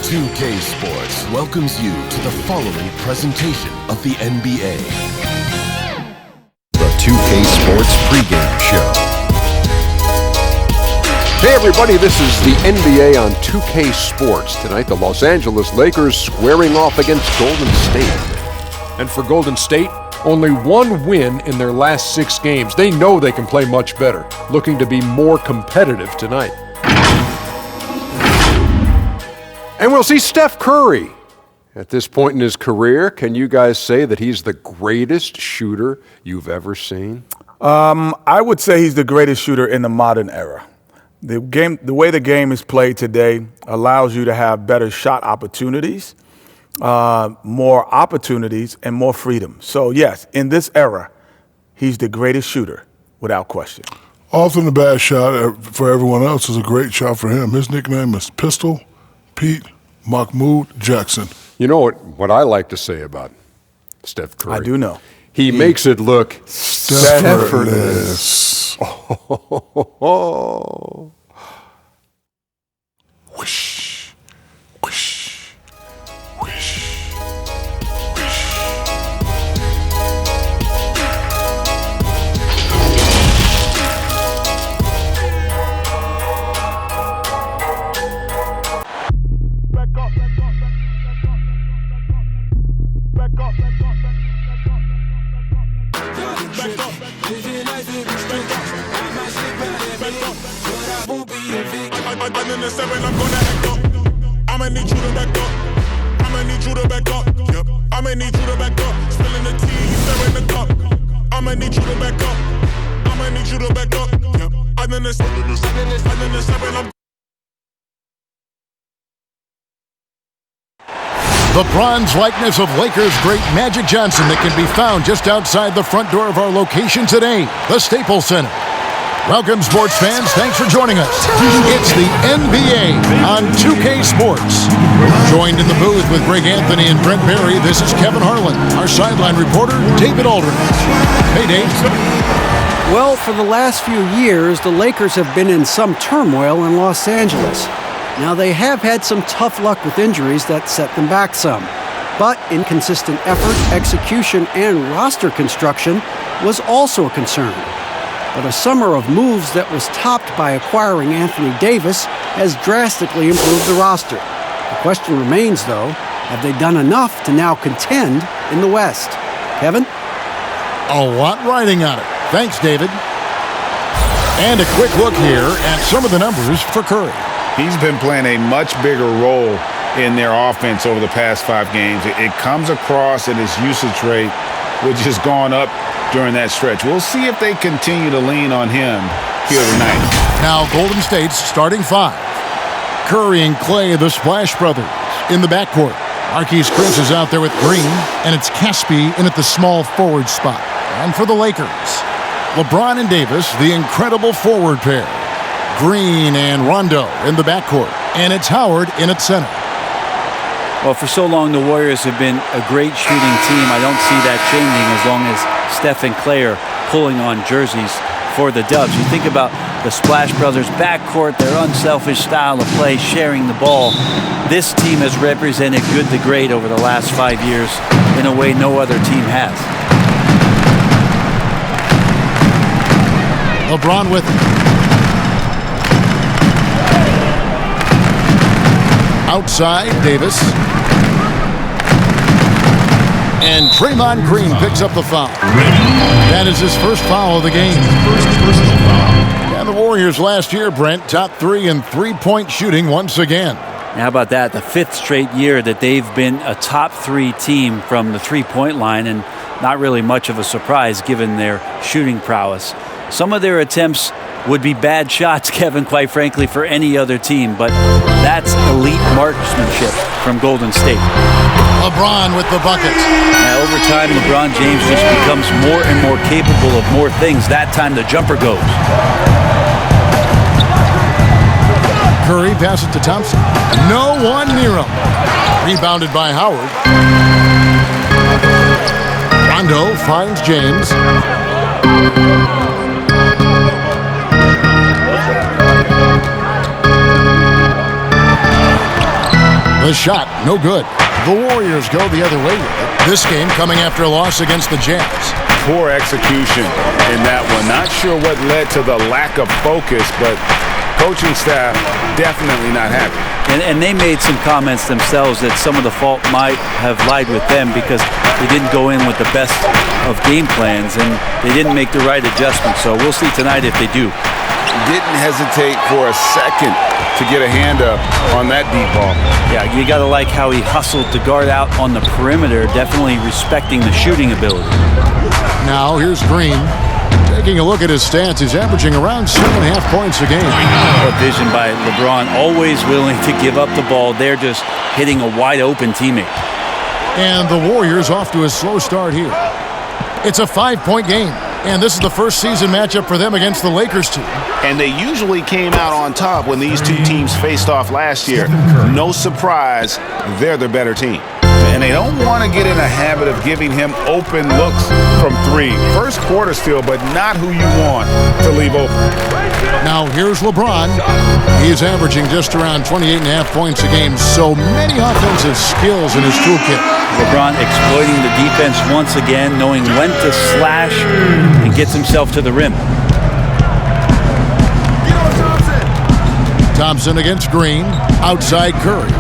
2K Sports welcomes you to the following presentation of the NBA. The 2K Sports pregame show. Hey everybody, this is the NBA on 2K Sports. Tonight, the Los Angeles Lakers squaring off against Golden State. And for Golden State, only one win in their last 6 games. They know they can play much better, looking to be more competitive tonight. And we'll see Steph Curry. At this point in his career, can you guys say that he's the greatest shooter you've ever seen? I would say he's the greatest shooter in the modern era. The way the game is played today allows you to have better shot opportunities, more opportunities, and more freedom. So yes, in this era, he's the greatest shooter, without question. Often a bad shot for everyone else is a great shot for him. His nickname is Pistol Pete Mahmoud Jackson. You know what I like to say about Steph Curry? I do know. He makes it look effortless. Oh. Whoosh, whoosh, whoosh, whoosh. I'm gonna act up. I'ma need you to back up. I'ma need you to back up. Yep. I'ma need you to back up. Spilling the tea, you stirring the cup. I'ma need you to back up. I'ma need you to back up. Yep. I'm in the 7. The bronze likeness of Lakers great Magic Johnson that can be found just outside the front door of our location today, the Staples Center. Welcome, sports fans. Thanks for joining us. It's the NBA on 2K Sports. Joined in the booth with Greg Anthony and Brent Barry, this is Kevin Harlan. Our sideline reporter, David Aldridge. Hey, Dave. Well, for the last few years, the Lakers have been in some turmoil in Los Angeles. Now, they have had some tough luck with injuries that set them back some. But inconsistent effort, execution, and roster construction was also a concern. But a summer of moves that was topped by acquiring Anthony Davis has drastically improved the roster. The question remains, though, have they done enough to now contend in the West? Kevin? A lot riding on it. Thanks, David. And a quick look here at some of the numbers for Curry. He's been playing a much bigger role in their offense over the past 5 games. It comes across in his usage rate, which has gone up during that stretch. We'll see if they continue to lean on him here tonight. Now Golden State's starting 5. Curry and Clay, the Splash Brothers, in the backcourt. Marquise Chris is out there with Green, and it's Caspi in at the small forward spot. And for the Lakers, LeBron and Davis, the incredible forward pair. Green and Rondo in the backcourt, and it's Howard in at center. Well, for so long, the Warriors have been a great shooting team. I don't see that changing as long as Steph and Clay are pulling on jerseys for the Dubs. You think about the Splash Brothers backcourt, their unselfish style of play, sharing the ball. This team has represented good to great over the last 5 years in a way no other team has. LeBron with it. Outside, Davis. And Draymond Green picks up the foul. That is his first foul of the game. And the Warriors last year, Brent, top 3 in three-point shooting once again. How about that? The 5th straight year that they've been a top 3 team from the three-point line, and not really much of a surprise given their shooting prowess. Some of their attempts would be bad shots, Kevin, quite frankly, for any other team, but that's elite marksmanship from Golden State. LeBron with the bucket. Now, over time, LeBron James just becomes more and more capable of more things. That time, the jumper goes. Curry passes it to Thompson. No one near him. Rebounded by Howard. Rondo finds James. The shot, no good. The Warriors go the other way with it. This game coming after a loss against the Jazz. Poor execution in that one. Not sure what led to the lack of focus, but coaching staff definitely not happy. And they made some comments themselves that some of the fault might have lied with them because they didn't go in with the best of game plans and they didn't make the right adjustments. So we'll see tonight if they do. Didn't hesitate for a second to get a hand up on that deep ball. Yeah, you got to like how he hustled to guard out on the perimeter, definitely respecting the shooting ability. Now here's Green. Taking a look at his stats, he's averaging around 7.5 points a game. A vision by LeBron, always willing to give up the ball. They're just hitting a wide open teammate. And the Warriors off to a slow start here. It's a 5-point game. And this is the first season matchup for them against the Lakers team. And they usually came out on top when these two teams faced off last year. No surprise, they're the better team. And they don't want to get in a habit of giving him open looks from three. First quarter still, but not who you want to leave open. Now here's LeBron. He's averaging just around 28.5 points a game. So many offensive skills in his toolkit. LeBron exploiting the defense once again, knowing when to slash and gets himself to the rim. Thompson against Green. Outside Curry.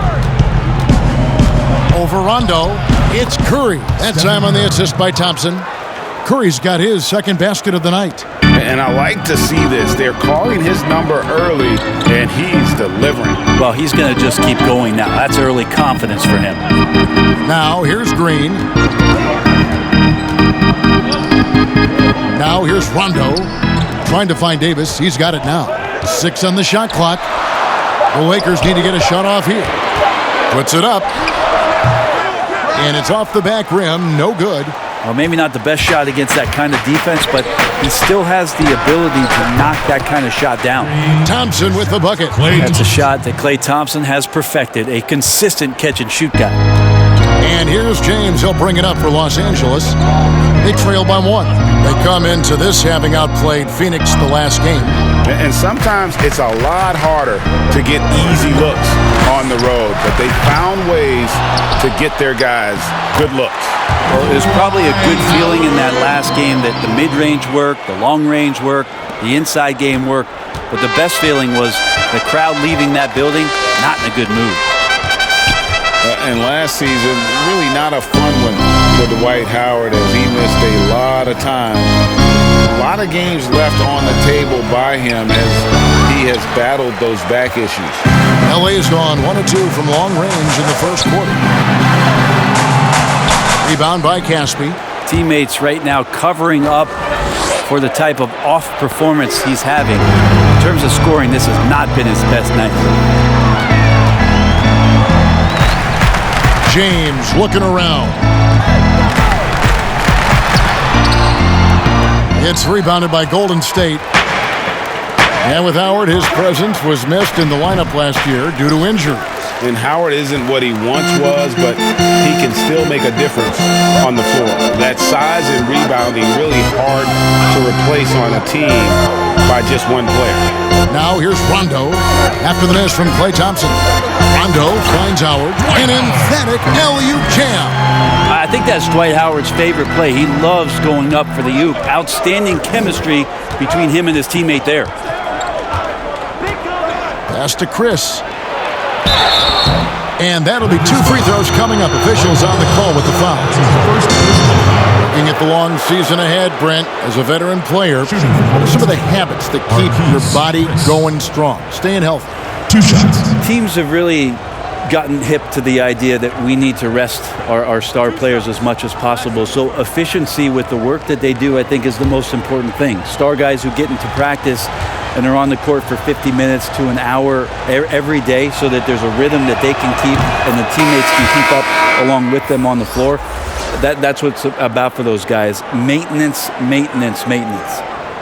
Over Rondo. It's Curry. That time on the assist by Thompson. Curry's got his second basket of the night. And I like to see this. They're calling his number early, and he's delivering. Well, he's going to just keep going now. That's early confidence for him. Now here's Green. Now here's Rondo. Trying to find Davis. He's got it now. 6 on the shot clock. The Lakers need to get a shot off here. Puts it up. And it's off the back rim. No good. Well, maybe not the best shot against that kind of defense, but he still has the ability to knock that kind of shot down. Thompson with the bucket. That's a shot that Klay Thompson has perfected, a consistent catch-and-shoot guy. And here's James. He'll bring it up for Los Angeles. They trail by 1. They come into this having outplayed Phoenix the last game. And sometimes it's a lot harder to get easy looks on the road, but they found ways to get their guys good looks. Well, it was probably a good feeling in that last game that the mid-range worked, the long-range worked, the inside game worked, but the best feeling was the crowd leaving that building not in a good mood. And last season, really not a fun one for Dwight Howard as he missed a lot of time. A lot of games left on the table by him as he has battled those back issues. LA's gone 1 of 2 from long range in the first quarter. Rebound by Caspi. Teammates right now covering up for the type of off performance he's having. In terms of scoring, this has not been his best night. James looking around. It's rebounded by Golden State. And with Howard, his presence was missed in the lineup last year due to injury. And Howard isn't what he once was, but he can still make a difference on the floor. That size and rebounding really hard to replace on a team by just one player. Now here's Rondo after the miss from Klay Thompson. Rondo finds Howard. An emphatic alley-oop jam. I think that's Dwight Howard's favorite play. He loves going up for the oop. Outstanding chemistry between him and his teammate there. Pass to Chris. And that'll be 2 free throws coming up. Officials on the call with the foul. Looking at the long season ahead, Brent, as a veteran player, what are some of the habits that keep your body going strong, staying healthy? 2 shots. Teams have really gotten hip to the idea that we need to rest our star players as much as possible. So efficiency with the work that they do, I think, is the most important thing. Star guys who get into practice and are on the court for 50 minutes to an hour every day so that there's a rhythm that they can keep and the teammates can keep up along with them on the floor. That's what it's about for those guys. Maintenance, maintenance, maintenance.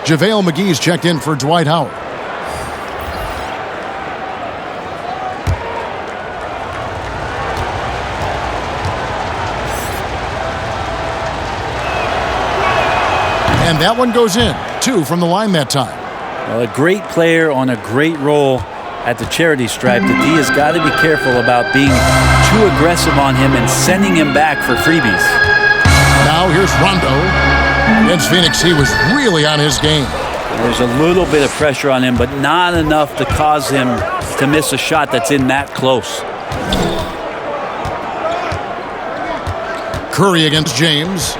JaVale McGee's checked in for Dwight Howard. And that one goes in. 2 from the line that time. Well, a great player on a great role at the charity stripe. The D has got to be careful about being too aggressive on him and sending him back for freebies. Now here's Rondo. Against Phoenix, he was really on his game. There's a little bit of pressure on him, but not enough to cause him to miss a shot that's in that close. Curry against James.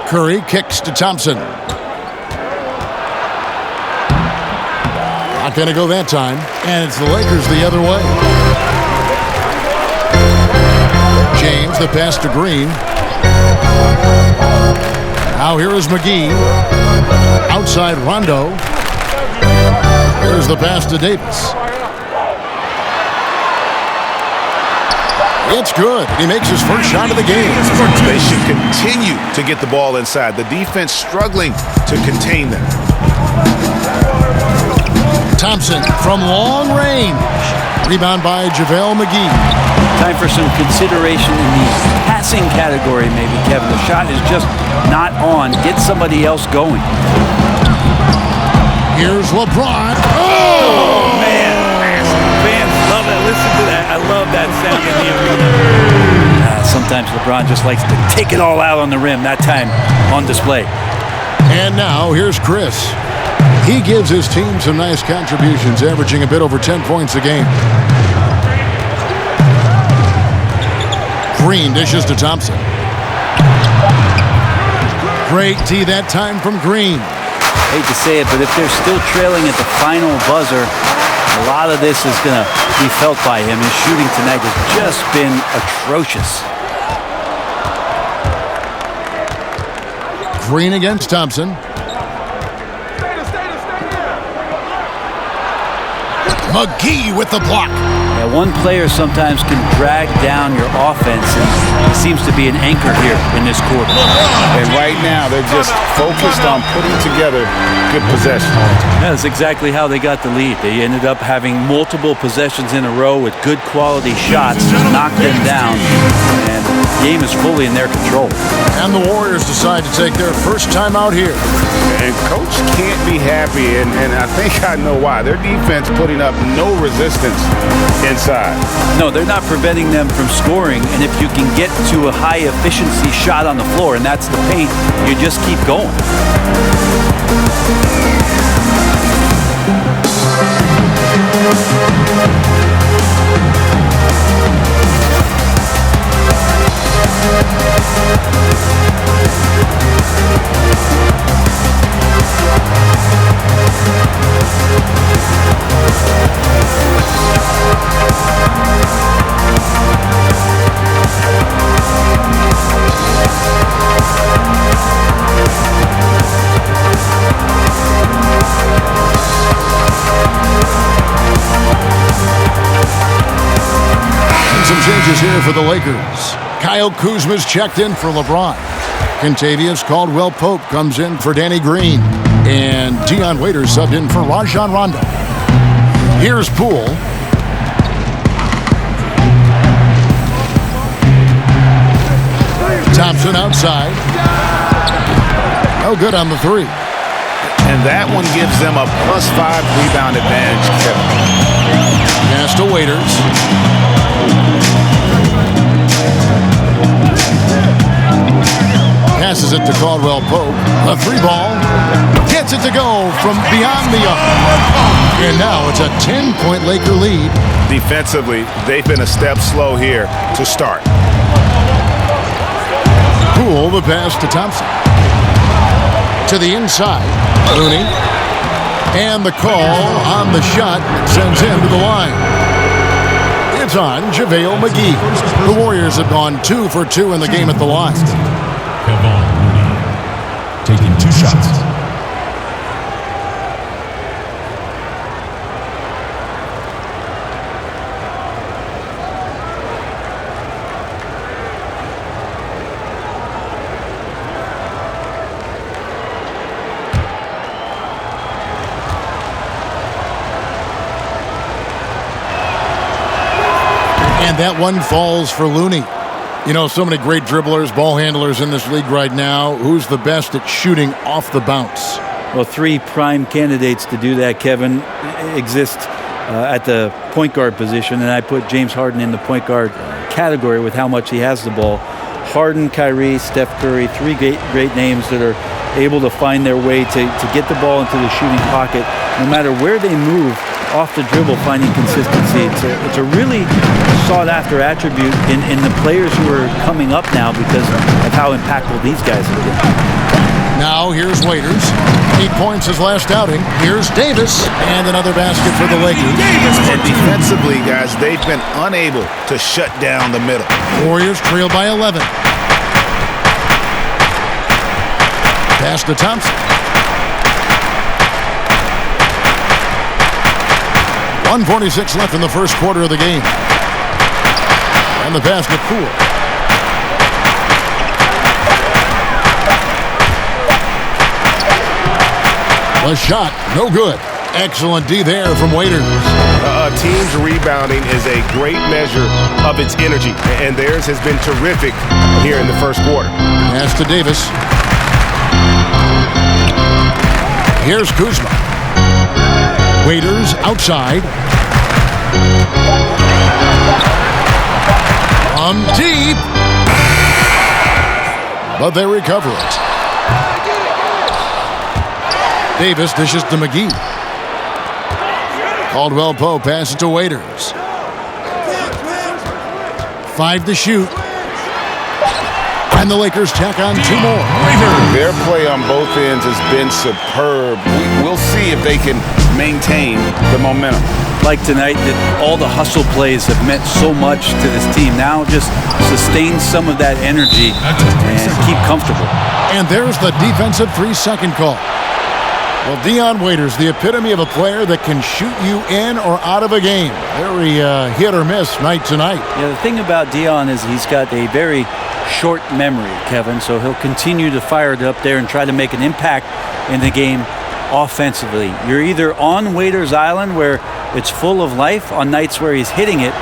Curry kicks to Thompson. Not going to go that time. And it's the Lakers the other way. James, the pass to Green. Now here is McGee. Outside Rondo. Here's the pass to Davis. It's good. He makes his first shot of the game. They should continue to get the ball inside. The defense struggling to contain them. Thompson from long range. Rebound by JaVale McGee. Time for some consideration in the passing category, maybe, Kevin. The shot is just not on. Get somebody else going. Here's LeBron. Oh, man. Fans love that. Listen to that. I love that sound in the arena. Sometimes LeBron just likes to take it all out on the rim. That time on display. And now here's Chris. He gives his team some nice contributions, averaging a bit over 10 points a game. Green dishes to Thompson. Great D that time from Green. Hate to say it, but if they're still trailing at the final buzzer, a lot of this is going to be felt by him. His shooting tonight has just been atrocious. Green against Thompson. McGee with the block. Yeah, one player sometimes can drag down your offense, and he seems to be an anchor here in this quarter. And right now, they're just focused on putting together good possessions. Yeah, that's exactly how they got the lead. They ended up having multiple possessions in a row with good quality shots to knock them down, and the game is fully in their control. And the Warriors decide to take their first time out here. And Coach can't be happy, and I think I know why. Their defense putting up no resistance inside. No, they're not preventing them from scoring, and if you can get to a high-efficiency shot on the floor, and that's the paint, you just keep going. Changes here for the Lakers. Kyle Kuzma's checked in for LeBron. Kentavious Caldwell-Pope comes in for Danny Green. And Dwyane Wade subbed in for Rajon Rondo. Here's Poole. Thompson outside. No good on the three. And that one gives them a +5 rebound advantage, Kevin. Pass to Waiters. Passes it to Caldwell-Pope. A three ball. Gets it to go from beyond the arc. And now it's a 10-point Laker lead. Defensively, they've been a step slow here to start. Poole, the pass to Thompson. To the inside. Looney. And the call on the shot sends him to the line. It's on JaVale McGee. The Warriors have gone 2 for 2 in the game at the line. Kevon Looney taking 2 shots. And that one falls for Looney. You know, so many great dribblers, ball handlers in this league right now. Who's the best at shooting off the bounce? Well, 3 prime candidates to do that, Kevin, exist at the point guard position, and I put James Harden in the point guard category with how much he has the ball. Harden, Kyrie, Steph Curry, three great names that are able to find their way to get the ball into the shooting pocket. No matter where they move, off the dribble, finding consistency. It's a really sought-after attribute in the players who are coming up now because of how impactful these guys have been. Now here's Waiters. 8 points his last outing. Here's Davis, and another basket for the Lakers. And defensively, guys, they've been unable to shut down the middle. Warriors trail by 11. Pass to Thompson. 1:46 left in the first quarter of the game. And the pass to Poole. The shot, no good. Excellent D there from Waiters. A team's rebounding is a great measure of its energy, and theirs has been terrific here in the first quarter. Pass to Davis. Here's Kuzma. Waiters outside. From deep. But they recover it. Davis dishes to McGee. Caldwell Pope passes to Waiters. 5 to shoot. And the Lakers tack on 2 more. Their play on both ends has been superb. We'll see if they can maintain the momentum. Like tonight, that all the hustle plays have meant so much to this team. Now just sustain some of that energy and keep comfortable. And there's the defensive 3-second call. Well, Dwyane Waiters, the epitome of a player that can shoot you in or out of a game. Very hit or miss night to night. Yeah, the thing about Dwyane is he's got a very short memory, Kevin, so he'll continue to fire it up there and try to make an impact in the game offensively. You're either on Waiters Island where it's full of life on nights where he's hitting it,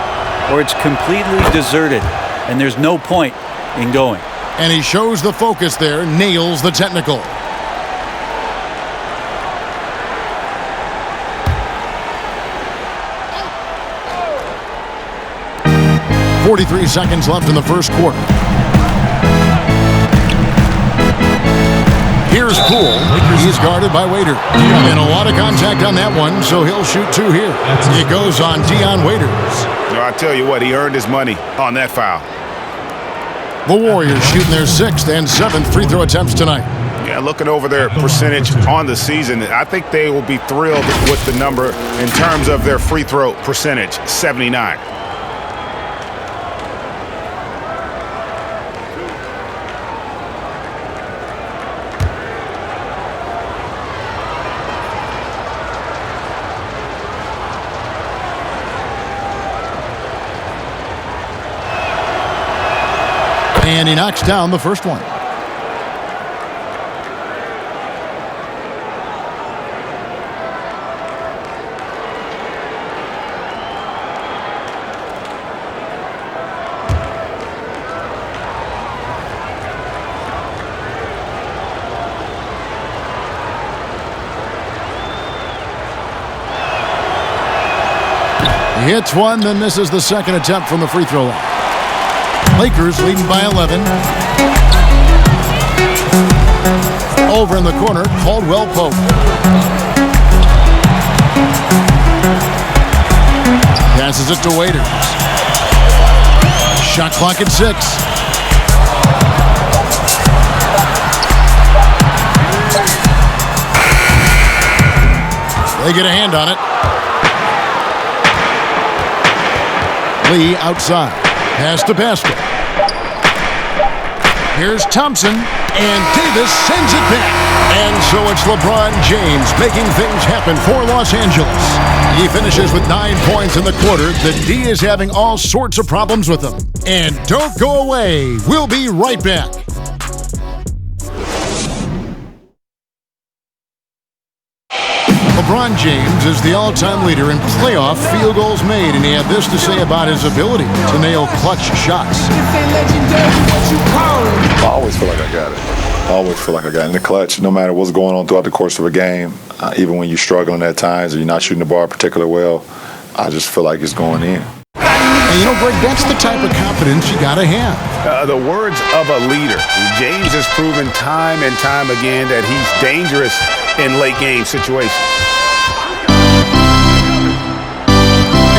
or it's completely deserted and there's no point in going. And he shows the focus there, nails the technical. 43 seconds left in the first quarter. Here's Poole. He's guarded by Waiters. And a lot of contact on that one, so he'll shoot 2 here. It goes on Dwyane Waiters. No, I tell you what, he earned his money on that foul. The Warriors shooting their 6th and 7th free throw attempts tonight. Yeah, looking over their percentage on the season, I think they will be thrilled with the number in terms of their free throw percentage, 79. And he knocks down the first one. He hits one, then misses the second attempt from the free throw line. Lakers leading by 11. Over in the corner, Caldwell Pope. Passes it to Waiters. Shot clock at 6. They get a hand on it. Lee outside. Pass to basket. Here's Thompson, and Davis sends it back. And so it's LeBron James making things happen for Los Angeles. He finishes with 9 points in the quarter. The D is having all sorts of problems with him. And don't go away. We'll be right back. LeBron James is the all-time leader in playoff field goals made, and he had this to say about his ability to nail clutch shots. I always feel like I got it. I always feel like I got in the clutch, no matter what's going on throughout the course of a game. Even when you're struggling at times or you're not shooting the ball particularly well, I just feel like it's going in. And you know, Greg, that's the type of confidence you got to have. The words of a leader. James has proven time and time again that he's dangerous in late game situations.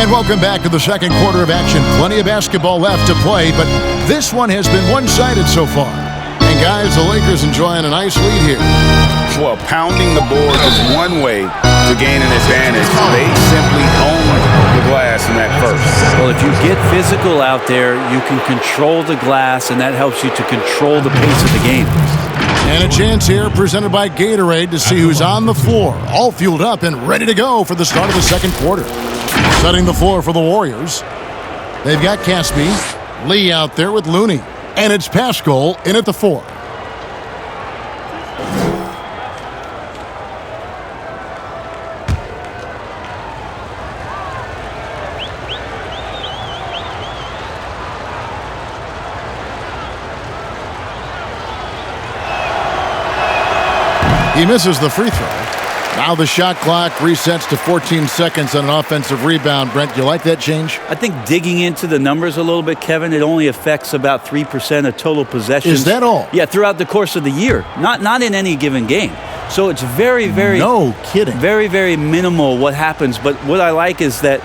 And welcome back to the second quarter of action. Plenty of basketball left to play, but this one has been one-sided so far. And guys, the Lakers enjoying a nice lead here. Well, pounding the board is one way to gain an advantage. They simply own the glass in that first. Well, if you get physical out there, you can control the glass, and that helps you to control the pace of the game. And a chance here presented by Gatorade to see who's on the floor, all fueled up and ready to go for the start of the second quarter. Setting the floor for the Warriors. They've got Caspi, Lee out there with Looney, and it's Pascal in at the 4. He misses the free throw. Now the shot clock resets to 14 seconds on an offensive rebound. Brent, you like that change? I think digging into the numbers a little bit, Kevin, it only affects about 3% of total possessions. Is that all? Yeah, throughout the course of the year. Not in any given game. So it's very, very... No kidding. Very, very minimal what happens. But what I like is that,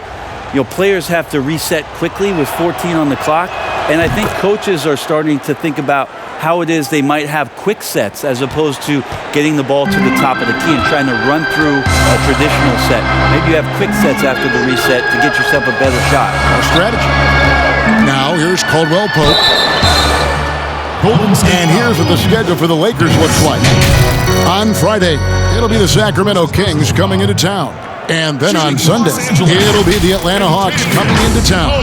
you know, players have to reset quickly with 14 on the clock. And I think coaches are starting to think about how it is they might have quick sets as opposed to getting the ball to the top of the key and trying to run through a traditional set. Maybe you have quick sets after the reset to get yourself a better shot. A strategy. Now here's Caldwell Pope. And here's what the schedule for the Lakers looks like. On Friday, it'll be the Sacramento Kings coming into town. And then on Sunday, it'll be the Atlanta Hawks coming into town.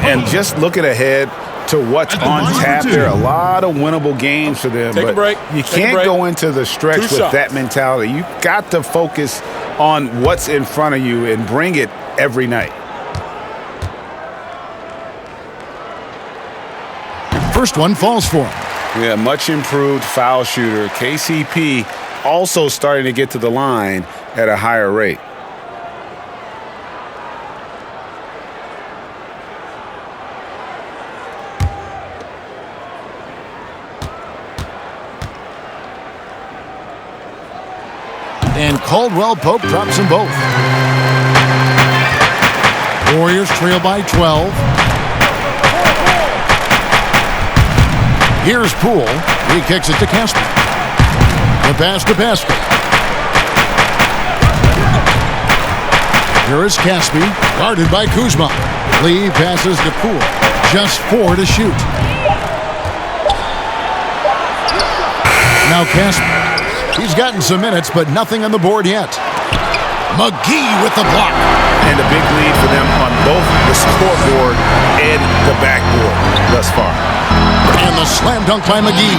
And just looking ahead to what's on tap, there are a lot of winnable games for them. Take a break. You can't go into the stretch with that mentality. You got to focus on what's in front of you and bring it every night. First one falls for him. Yeah, much improved foul shooter. KCP also starting to get to the line at a higher rate. And Caldwell Pope drops them both. Warriors trail by 12. Here's Poole. He kicks it to Casper. The pass to Pascal. Here is Caspi, guarded by Kuzma. Lee passes to Poole. Just 4 to shoot. Now Casper. He's gotten some minutes, but nothing on the board yet. McGee with the block. And a big lead for them on both the scoreboard and the backboard thus far. And the slam dunk by McGee.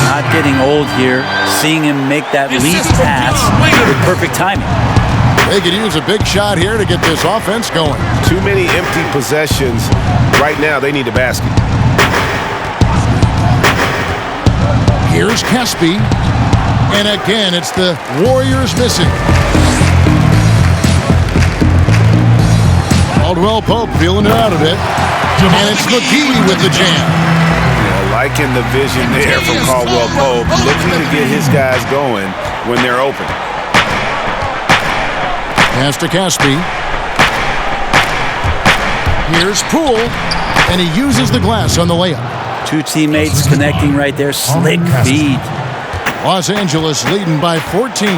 Not getting old here. Seeing him make that lead pass with perfect timing. They could use a big shot here to get this offense going. Too many empty possessions. Right now, they need a basket. Here's Caspi. And again, it's the Warriors missing. Caldwell Pope feeling it out a bit. And it's McGee with the jam. Yeah, liking the vision there from Caldwell Pope, looking to get his guys going when they're open. Pass to Caspi. Here's Poole. And he uses the glass on the layup. Two teammates connecting right there. Slick feed. Los Angeles leading by 14.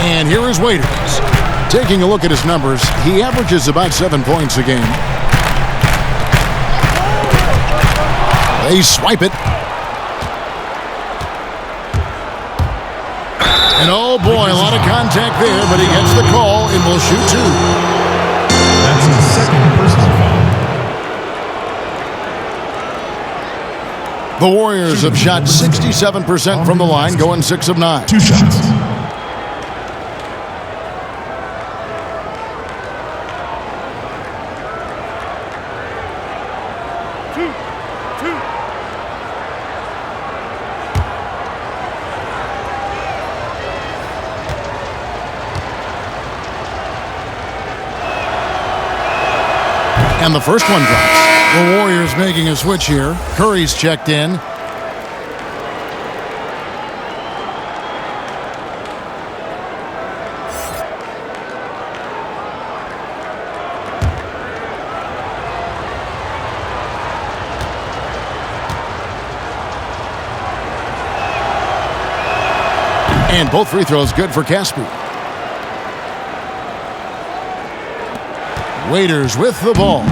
And here is Waiters. Taking a look at his numbers, he averages about 7 points a game. They swipe it. And oh boy, a lot of contact there, but he gets the call and will shoot 2. That's his second personal foul. The Warriors have shot 67% from the line, going 6 of 9. 2 shots. Two. And the first one drops. The Warriors making a switch here. Curry's checked in. And both free throws good for Caspi. Waiters with the ball.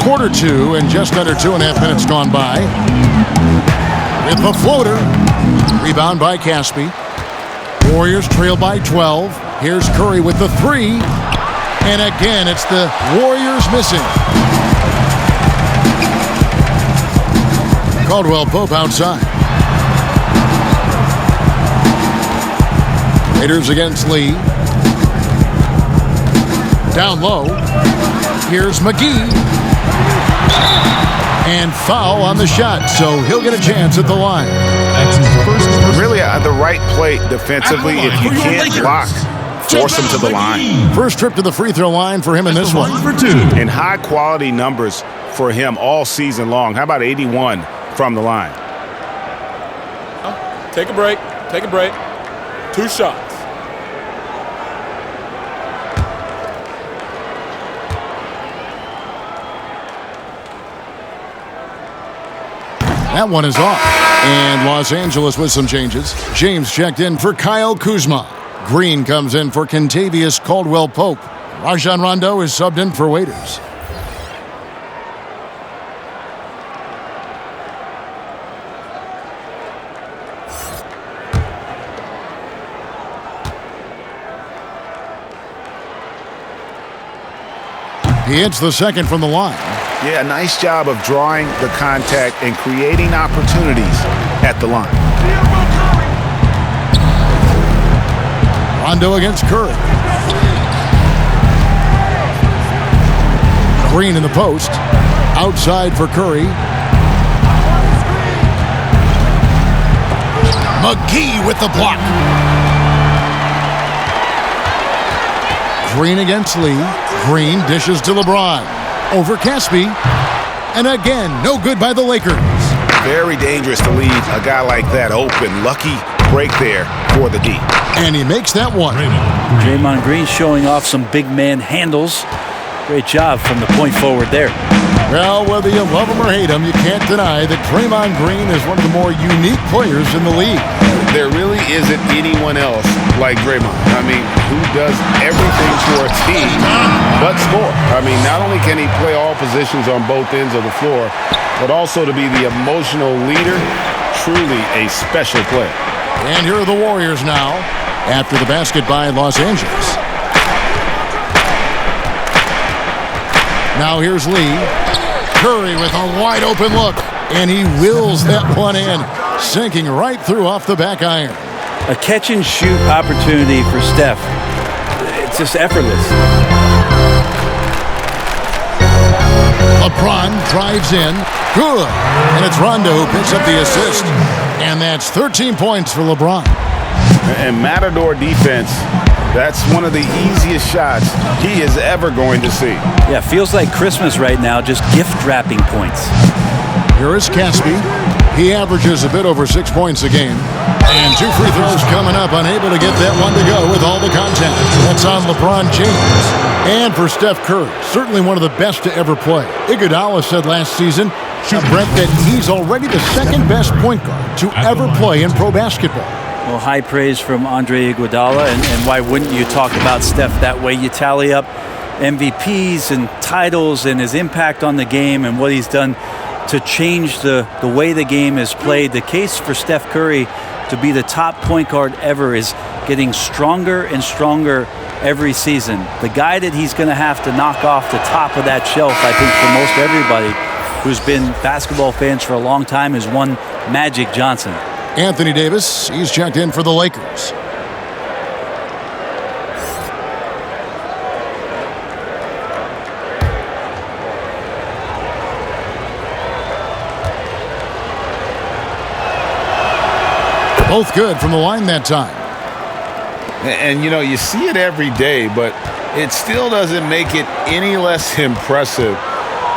Quarter two and just under 2.5 minutes gone by. With the floater. Rebound by Caspi. Warriors trail by 12. Here's Curry with the three. And again, it's the Warriors missing. Caldwell Pope outside. Raiders against Lee. Down low. Here's McGee. And foul on the shot, so he'll get a chance at the line. That's his first. Really the right play defensively. If you can't block, force him to the line. First trip to the free throw line for him in this one. For two. And high quality numbers for him all season long. How about 81 from the line? Take a break. Take a break. 2 shots. That one is off. And Los Angeles with some changes. James checked in for Kyle Kuzma. Green comes in for Kentavious Caldwell-Pope. Rajon Rondo is subbed in for Waiters. He hits the second from the line. Yeah, nice job of drawing the contact and creating opportunities at the line. Rondo against Curry. Green in the post. Outside for Curry. McGee with the block. Green against Lee. Green dishes to LeBron. Over Caspi. And again, no good by the Lakers. Very dangerous to leave a guy like that open. Lucky break there for the D. And he makes that one. Draymond Green showing off some big man handles. Great job from the point forward there. Well, whether you love him or hate him, you can't deny that Draymond Green is one of the more unique players in the league. There really isn't anyone else like Draymond. I mean, who does everything for a team but score. I mean, not only can he play all positions on both ends of the floor, but also to be the emotional leader, truly a special player. And here are the Warriors now, after the basket by Los Angeles. Now here's Lee. Curry with a wide open look, and he wills that one in, sinking right through off the back iron. A catch and shoot opportunity for Steph. It's just effortless. LeBron drives in. Good. And it's Rondo who picks up the assist. And that's 13 points for LeBron. And Matador defense, that's one of the easiest shots he is ever going to see. Yeah, feels like Christmas right now, just gift wrapping points. Here is Caspi. He averages a bit over 6 points a game. And 2 free throws coming up, unable to get that one to go with all the contact. That's on LeBron James. And for Steph Curry, certainly one of the best to ever play. Iguodala said last season, Brett, that he's already the second best point guard to ever play in pro basketball. Well, high praise from Andre Iguodala, and why wouldn't you talk about Steph that way? You tally up MVPs and titles and his impact on the game and what he's done to change the way the game is played. The case for Steph Curry to be the top point guard ever is getting stronger and stronger every season. The guy that he's going to have to knock off the top of that shelf, I think, for most everybody who's been basketball fans for a long time, is one Magic Johnson. Anthony Davis, he's checked in for the Lakers. Both good from the line that time. And you know, you see it every day, but it still doesn't make it any less impressive.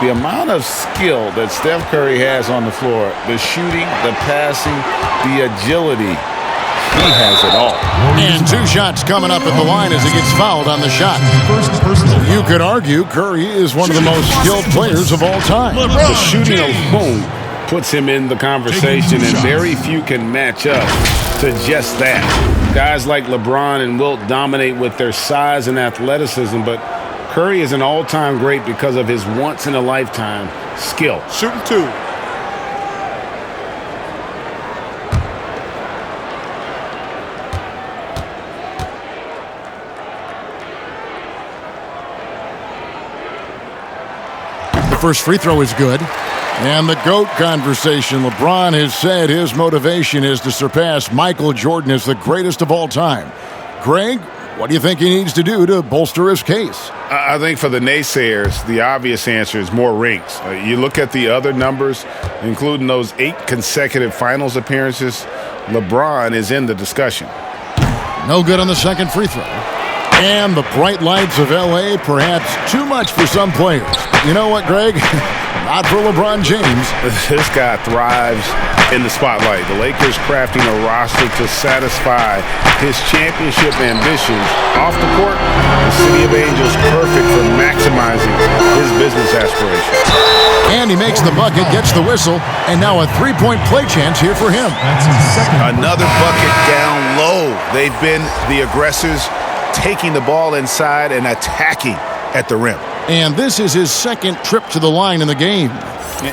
The amount of skill that Steph Curry has on the floor, the shooting, the passing, the agility, he has it all. And 2 shots coming up at the line as he gets fouled on the shot. You could argue Curry is one of the most skilled players of all time. The shooting alone puts him in the conversation, and very few can match up to just that. Guys like LeBron and Wilt dominate with their size and athleticism, but Curry is an all-time great because of his once-in-a-lifetime skill. Shooting 2. The first free throw is good. And the GOAT conversation. LeBron has said his motivation is to surpass Michael Jordan as the greatest of all time. Greg, what do you think he needs to do to bolster his case? I think for the naysayers, the obvious answer is more rings. You look at the other numbers, including those 8 consecutive finals appearances, LeBron is in the discussion. No good on the second free throw. And the bright lights of L.A., perhaps too much for some players. You know what, Greg? Not for LeBron James. This guy thrives in the spotlight. The Lakers crafting a roster to satisfy his championship ambitions. Off the court, the City of Angels perfect for maximizing his business aspirations. And he makes the bucket, gets the whistle, and now a 3-point play chance here for him. Another bucket down low. They've been the aggressors, taking the ball inside and attacking at the rim. And this is his second trip to the line in the game.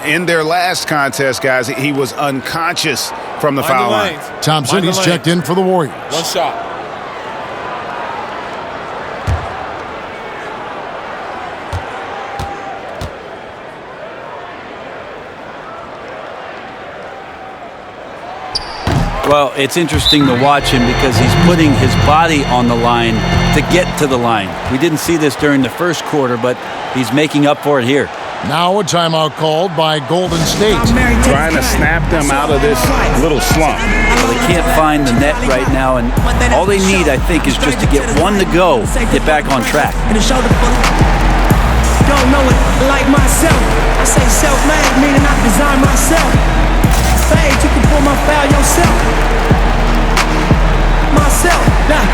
In their last contest, guys, he was unconscious from the foul line. Thompson, he's checked in for the Warriors. 1 shot. Well, it's interesting to watch him because he's putting his body on the line to get to the line. We didn't see this during the first quarter, but he's making up for it here. Now a timeout called by Golden State. Trying to snap them out of this little slump. Well, they can't find the net right now, and all they need, I think, is just to get one to go, get back on track. Don't know it like myself. I say self-made, meaning I design myself. Fade, you can pull my foul yourself. Myself, nah.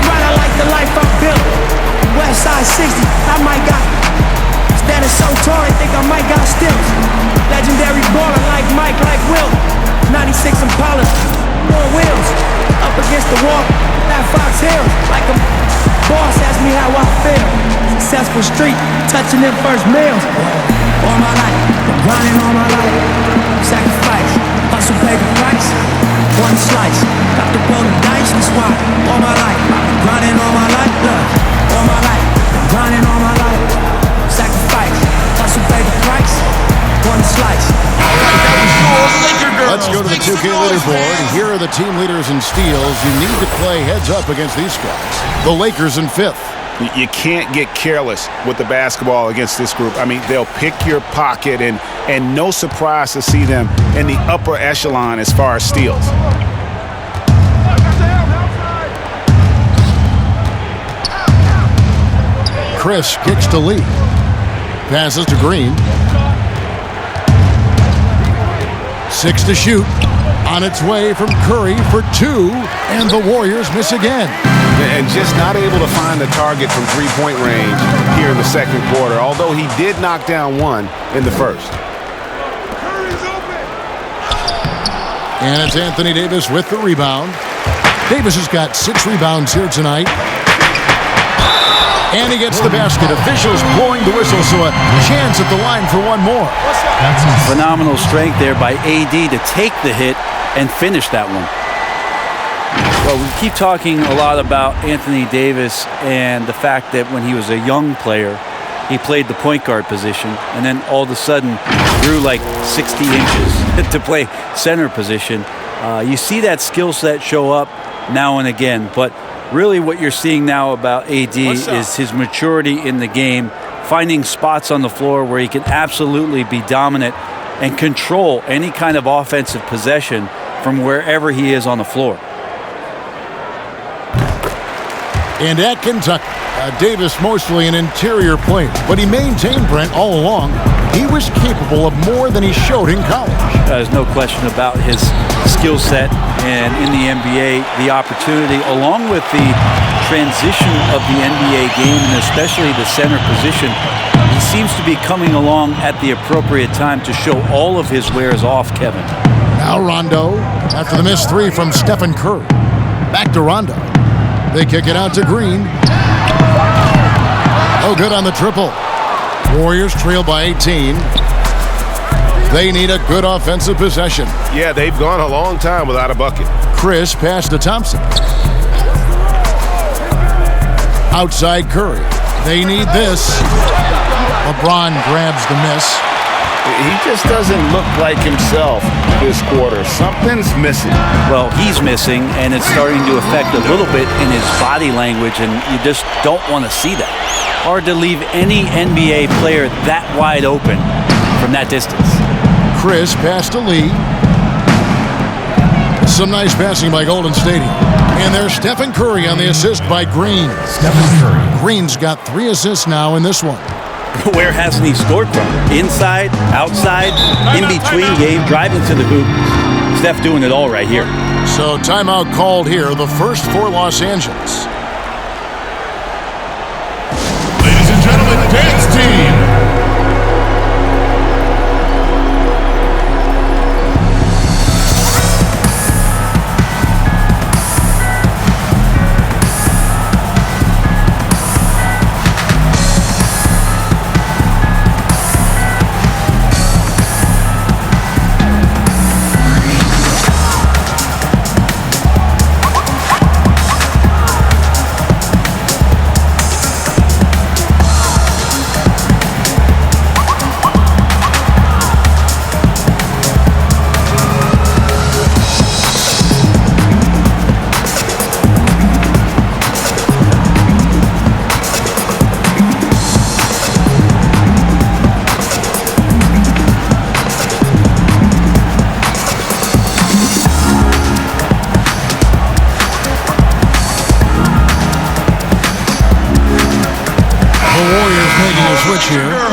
Right, I like the life I built. West side 60, I might got. Standing so tall, I think I might got stills. Legendary baller like Mike, like Will. 96 Impala, 4 wheels. Up against the wall, that Fox Hills. Like a boss asked me how I feel. Successful street, touching them first meals. All my life, grinding all my life. Sacrifice, hustle, pay the price. One slice, got to roll the dice, that's why. All my life, grinding all my life. Look, all my life, grinding all my life. Sacrifice, hustle, pay the price. One slice. Let's go to the 2K leaderboard. Here are the team leaders in steals. You need to play heads up against these squads. The Lakers in 5th. You can't get careless with the basketball against this group. I mean, they'll pick your pocket, and no surprise to see them in the upper echelon as far as steals. Chris kicks to Lee. Passes to Green. 6 to shoot. On its way from Curry for 2, and the Warriors miss again. And just not able to find the target from three-point range here in the second quarter, although he did knock down one in the first. And it's Anthony Davis with the rebound. Davis has got 6 rebounds here tonight. And he gets the basket. Officials blowing the whistle, so a chance at the line for one more. Phenomenal strength there by AD to take the hit and finish that one. Well, we keep talking a lot about Anthony Davis and the fact that when he was a young player, he played the point guard position, and then all of a sudden grew like 60 inches to play center position. You see that skill set show up now and again, but really what you're seeing now about AD is his maturity in the game, finding spots on the floor where he can absolutely be dominant and control any kind of offensive possession from wherever he is on the floor. And at Kentucky, Davis mostly an interior player, but he maintained, Brent, all along, he was capable of more than he showed in college. There's no question about his skill set, and in the NBA, the opportunity, along with the transition of the NBA game, and especially the center position, he seems to be coming along at the appropriate time to show all of his wares off, Kevin. Now Rondo, after the missed three from Stephen Curry. Back to Rondo. They kick it out to Green. Oh, good on the triple. Warriors trail by 18. They need a good offensive possession. Yeah, they've gone a long time without a bucket. Chris pass to Thompson. Outside Curry. They need this. LeBron grabs the miss. He just doesn't look like himself this quarter. Something's missing. Well, he's missing, and it's starting to affect a little bit in his body language, and you just don't want to see that. Hard to leave any NBA player that wide open from that distance. Chris pass to Lee. Some nice passing by Golden State. And there's Stephen Curry on the assist by Green. Stephen Curry. Green's got 3 assists now in this one. Where hasn't he scored from? Inside, outside, in between game, driving to the hoop. Steph doing it all right here. So timeout called here, the first for Los Angeles. Ladies and gentlemen, the dance team.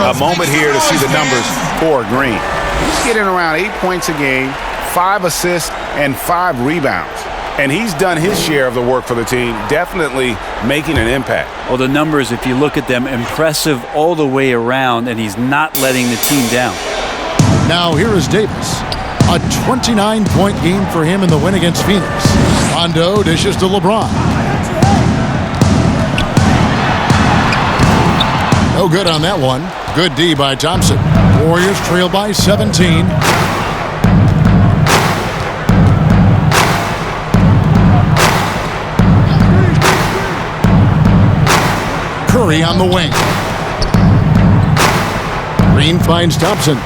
A moment here to see the numbers for Green. He's getting around 8 points a game, 5 assists, and 5 rebounds. And he's done his share of the work for the team, definitely making an impact. Well, the numbers, if you look at them, impressive all the way around, and he's not letting the team down. Now here is Davis. A 29-point game for him in the win against Phoenix. Rondo dishes to LeBron. No good on that one. Good D by Thompson. Warriors trail by 17. Curry on the wing. Green finds Thompson.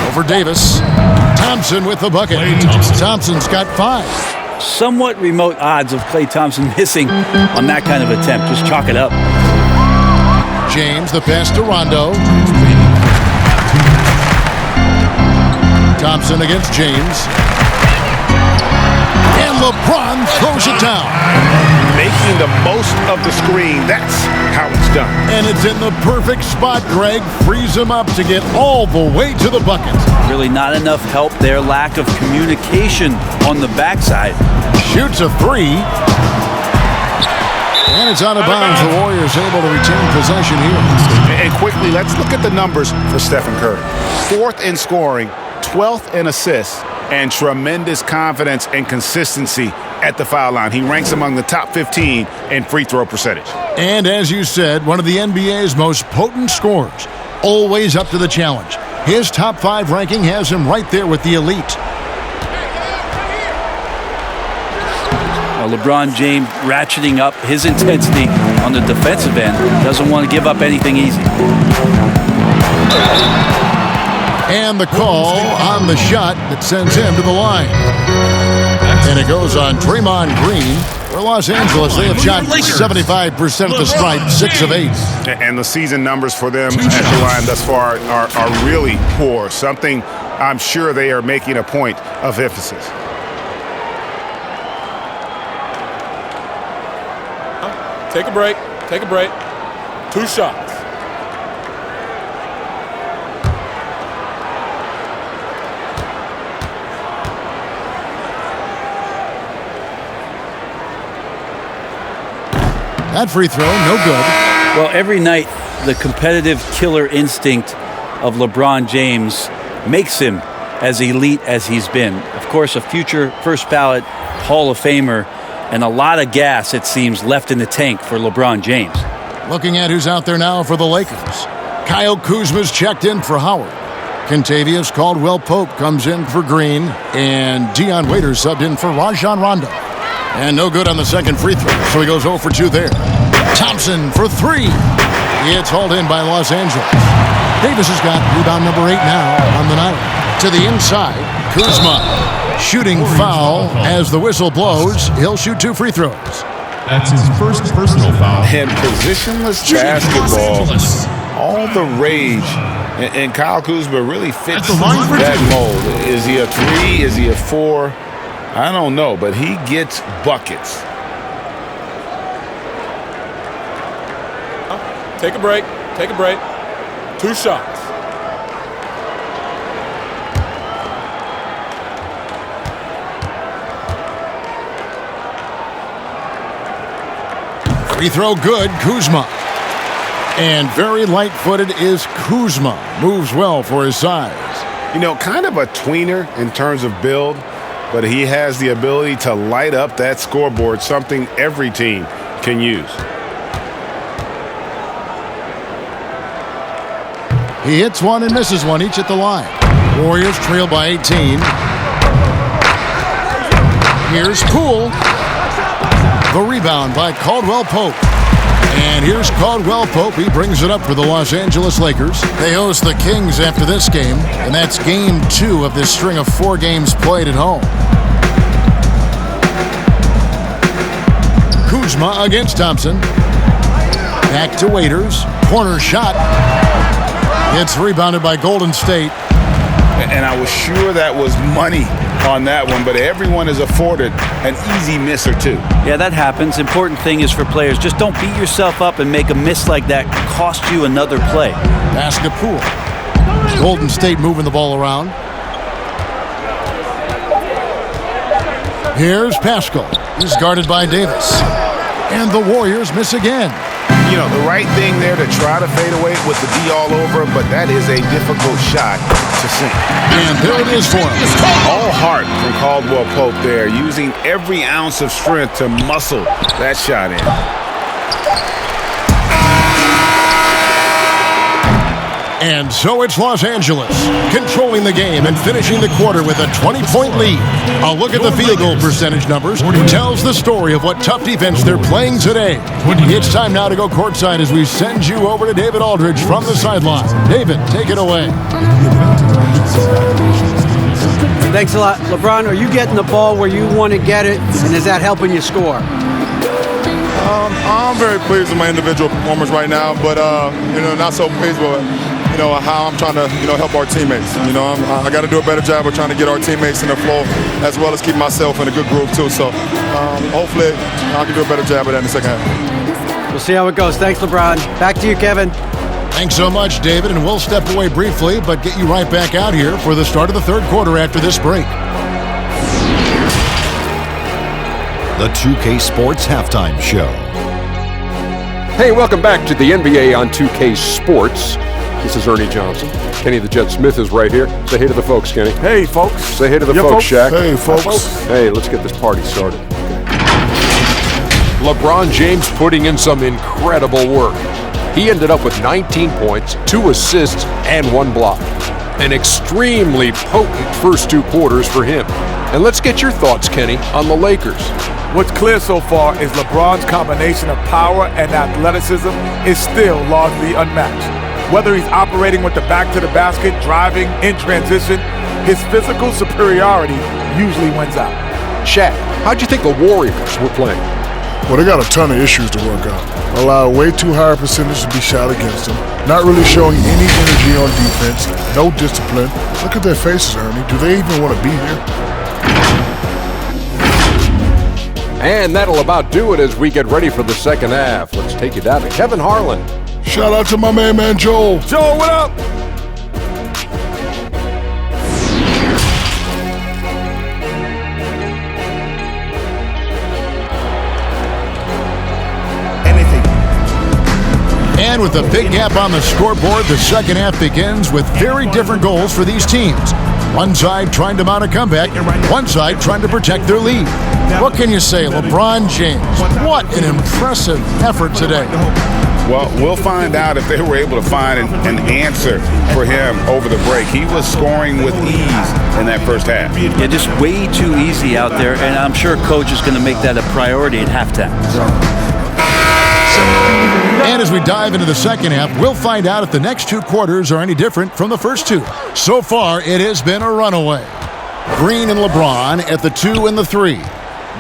Over Davis. Thompson with the bucket. Thompson's got 5. Somewhat remote odds of Klay Thompson missing on that kind of attempt. Just chalk it up. James, the pass to Rondo. Thompson against James. And LeBron throws it down. Making the most of the screen. That's how it's done. And it's in the perfect spot, Greg. Frees him up to get all the way to the bucket. Really not enough help there. Lack of communication on the backside. Shoots a 3. And it's out of bounds. The Warriors able to retain possession here. And quickly, let's look at the numbers for Stephen Curry. 4th in scoring, 12th in assists, and tremendous confidence and consistency at the foul line. He ranks among the top 15 in free throw percentage. And as you said, one of the NBA's most potent scorers. Always up to the challenge. His top 5 ranking has him right there with the elite. LeBron James ratcheting up his intensity on the defensive end. Doesn't want to give up anything easy. And the call on the shot that sends him to the line. And it goes on Draymond Green. For Los Angeles, they have shot 75% of the stripe, 6 of 8. And the season numbers for them at the line thus far are really poor. Something I'm sure they are making a point of emphasis. Take a break. Take a break. 2 shots. That free throw, no good. Well, every night, the competitive killer instinct of LeBron James makes him as elite as he's been. Of course, a future first ballot Hall of Famer, and a lot of gas, it seems, left in the tank for LeBron James. Looking at who's out there now for the Lakers. Kyle Kuzma's checked in for Howard. Kentavious Caldwell-Pope comes in for Green, and Dwyane Wade subbed in for Rajon Rondo. And no good on the second free throw, so he goes 0 for 2 there. Thompson for 3. It's hauled in by Los Angeles. Davis has got rebound number 8 now on the night. To the inside, Kuzma. Shooting foul as the whistle blows. He'll shoot 2 free throws. That's his first personal foul. And positionless basketball, all the rage. And Kyle Kuzma really fits that mold. Is he a 3? Is he a 4? I don't know, but he gets buckets. Take a break. Take a break. 2 shots. Free throw good, Kuzma. And very light-footed is Kuzma. Moves well for his size. You know, kind of a tweener in terms of build, but he has the ability to light up that scoreboard, something every team can use. He hits one and misses one, each at the line. Warriors trail by 18. Here's Poole. The rebound by Caldwell-Pope. And here's Caldwell-Pope. He brings it up for the Los Angeles Lakers. They host the Kings after this game, and that's game 2 of this string of 4 games played at home. Kuzma against Thompson. Back to Waiters. Corner shot. It's rebounded by Golden State. And I was sure that was money on that one, but everyone is afforded an easy miss or 2. Yeah, that happens. Important thing is for players, just don't beat yourself up and make a miss like that cost you another play. Pass to Poole. Golden State moving the ball around. Here's Pascal. He's guarded by Davis. And the Warriors miss again. You know, the right thing there to try to fade away with the D all over, but that is a difficult shot to sink. And there it is for him. All heart from Caldwell-Pope there, using every ounce of strength to muscle that shot in. And so it's Los Angeles, controlling the game and finishing the quarter with a 20-point lead. A look at the field goal percentage numbers tells the story of what tough defense they're playing today. It's time now to go courtside as we send you over to David Aldridge from the sideline. David, take it away. Thanks a lot. LeBron, are you getting the ball where you want to get it, and is that helping you score? I'm very pleased with my individual performance right now, but not so pleased with how I'm trying to help our teammates. I got to do a better job of trying to get our teammates in the flow, as well as keep myself in a good groove too. So hopefully I can do a better job of that in the second half. We'll see how it goes. Thanks, LeBron. Back to you, Kevin. Thanks so much, David, and we'll step away briefly, but get you right back out here for the start of the third quarter after this break. The 2K Sports Halftime Show. Hey, welcome back to the NBA on 2K Sports. This is Ernie Johnson. Kenny the Jet Smith is right here. Say hey to the folks, Kenny. Hey, folks. Say hey to the folks, Shaq. Hey, folks. Hey, let's get this party started. LeBron James putting in some incredible work. He ended up with 19 points, 2 assists, and 1 block. An extremely potent first 2 quarters for him. And let's get your thoughts, Kenny, on the Lakers. What's clear so far is LeBron's combination of power and athleticism is still largely unmatched. Whether he's operating with the back to the basket, driving, in transition, his physical superiority usually wins out. Shaq, how'd you think the Warriors were playing? Well, they got a ton of issues to work out. Allow way too high a percentage to be shot against them. Not really showing any energy on defense. No discipline. Look at their faces, Ernie. Do they even want to be here? And that'll about do it as we get ready for the second half. Let's take you down to Kevin Harlan. Shout out to my man Joel. Joel, what up? And with a big gap on the scoreboard, the second half begins with very different goals for these teams. One side trying to mount a comeback, one side trying to protect their lead. What can you say, LeBron James? What an impressive effort today. Well, we'll find out if they were able to find an answer for him over the break. He was scoring with ease in that first half. Yeah, just way too easy out there, and I'm sure coach is going to make that a priority at halftime. And as we dive into the second half, we'll find out if the next two quarters are any different from the first two. So far, it has been a runaway. Green and LeBron at the 2 and the 3.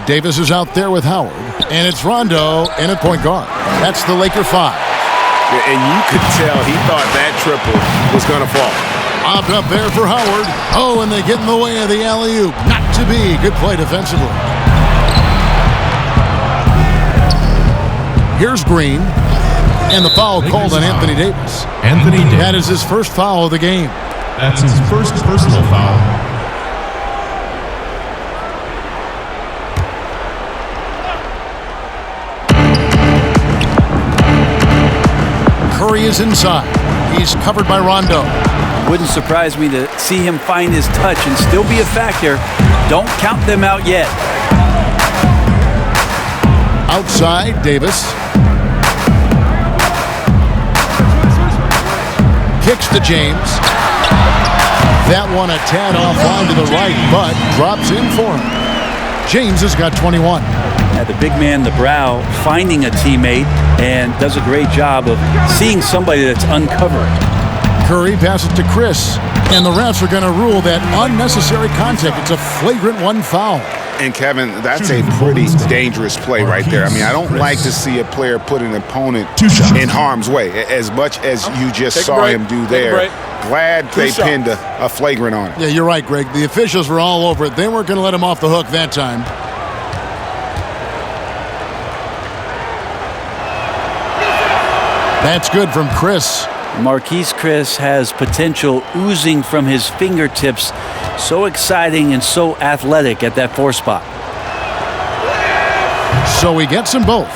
Davis is out there with Howard, and it's Rondo in at point guard. That's the Laker 5. Yeah, and you could tell he thought that triple was going to fall. Popped up there for Howard. Oh, and they get in the way of the alley-oop. Not to be. Good play defensively. Here's Green, and the foul called on Anthony Davis. Anthony Davis. That is his first foul of the game. That's his first personal foul. Curry is inside. He's covered by Rondo. Wouldn't surprise me to see him find his touch and still be a factor. Don't count them out yet. Outside, Davis. Kicks to James. That one a tad off line to the right, but drops in for him. James has got 21. Yeah, the big man, the brow, finding a teammate and does a great job of seeing somebody that's uncovered. Curry passes to Chris, and the refs are going to rule that unnecessary contact. It's a flagrant one foul. And Kevin, that's a pretty dangerous play right there. I mean, I don't like to see a player put an opponent in harm's way, as much as you just saw him do there. Glad they pinned a flagrant on it. Yeah, you're right, Greg. The officials were all over it. They weren't going to let him off the hook that time. That's good from Chris. Marquise Chris has potential oozing from his fingertips. So exciting and so athletic at that 4 spot. So he gets them both.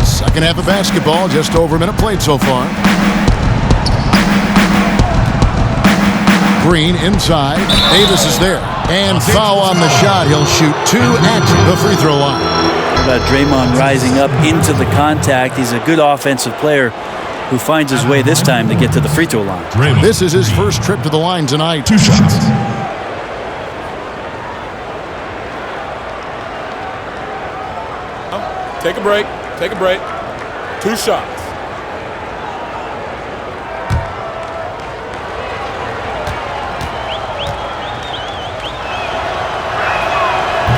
Second half of basketball, just over a minute played so far. Green inside. Davis is there. And foul on the shot. He'll shoot 2 at the free throw line. How about Draymond rising up into the contact? He's a good offensive player who finds his way this time to get to the free throw line. This is his first trip to the line tonight. 2 shots. Take a break. Take a break. 2 shots.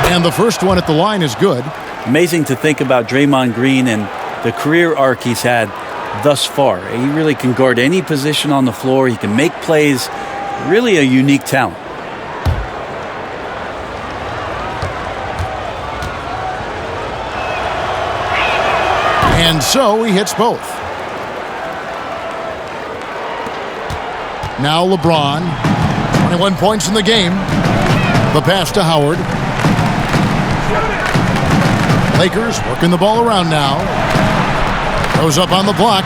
And the first one at the line is good. Amazing to think about Draymond Green and the career arc he's had thus far. He really can guard any position on the floor. He can make plays. Really a unique talent. And so he hits both. Now LeBron, 21 points in the game. The pass to Howard. Lakers working the ball around now. Goes up on the block.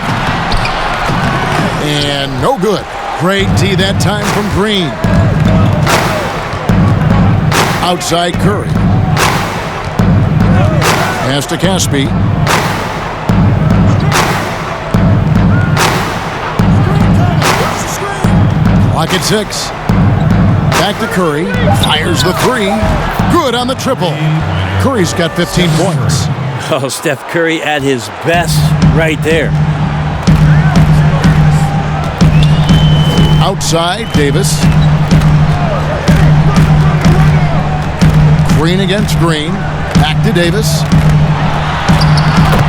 And no good. Great D that time from Green. Outside Curry. Pass to Caspi. Clock at 6. Back to Curry. Fires the 3. Good on the triple. Curry's got 15 points. Oh, Steph Curry at his best right there. Outside, Davis. Green against Green. Back to Davis.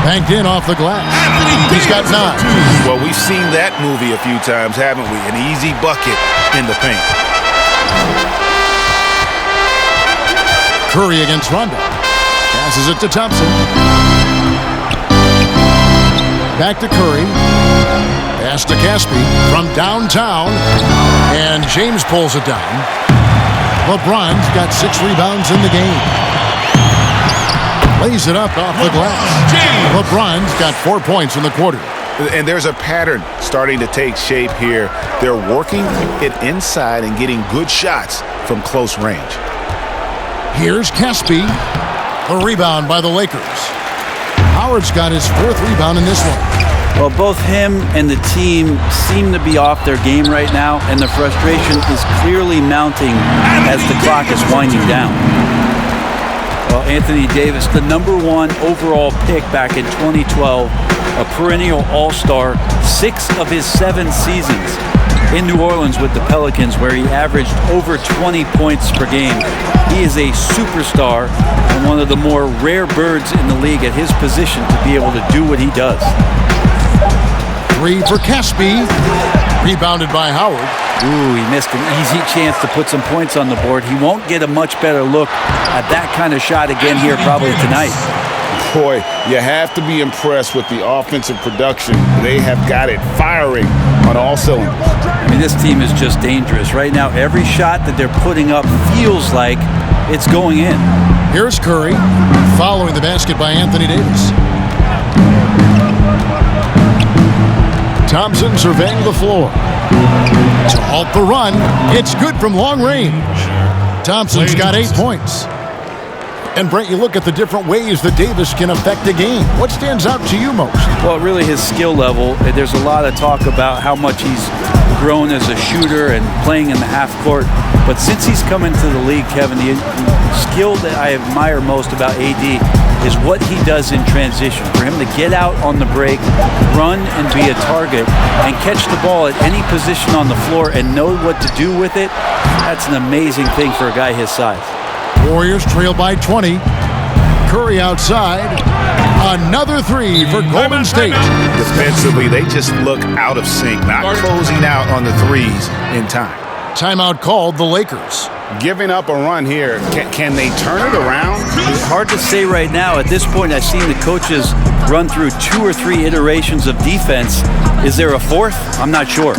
Banked in off the glass. He's got 9. Well, we've seen that movie a few times, haven't we? An easy bucket in the paint. Curry against Rondo. Passes it to Thompson. Back to Curry. Pass to Caspi from downtown. And James pulls it down. LeBron's got 6 rebounds in the game. Lays it up off the glass. LeBron's got 4 points in the quarter. And there's a pattern starting to take shape here. They're working it inside and getting good shots from close range. Here's Caspi. A rebound by the Lakers. Howard's got his 4th rebound in this one. Well, both him and the team seem to be off their game right now, and the frustration is clearly mounting as the clock is winding down. Well, Anthony Davis, the #1 overall pick back in 2012, a perennial all-star, 6 of his 7 seasons in New Orleans with the Pelicans, where he averaged over 20 points per game. He is a superstar and one of the more rare birds in the league at his position to be able to do what he does. 3 for Caspi. Rebounded by Howard. Ooh, he missed an easy chance to put some points on the board. He won't get a much better look at that kind of shot again here probably tonight. Boy, you have to be impressed with the offensive production. They have got it firing on all cylinders. I mean, this team is just dangerous. Right now, every shot that they're putting up feels like it's going in. Here's Curry, following the basket by Anthony Davis. Thompson surveying the floor. To halt the run, it's good from long range. Thompson's got 8 points. And Brent, you look at the different ways that Davis can affect the game. What stands out to you most? Well, really his skill level. There's a lot of talk about how much he's grown as a shooter and playing in the half court. But since he's come into the league, Kevin, the skill that I admire most about AD is what he does in transition. For him to get out on the break, run and be a target, and catch the ball at any position on the floor and know what to do with it, that's an amazing thing for a guy his size. Warriors trail by 20. Curry outside. Another 3 for Golden State. Defensively, they just look out of sync, not closing out on the threes in time. Timeout called the Lakers. Giving up a run here. Can they turn it around? It's hard to say right now. At this point, I've seen the coaches run through 2 or 3 iterations of defense. Is there a 4th? I'm not sure.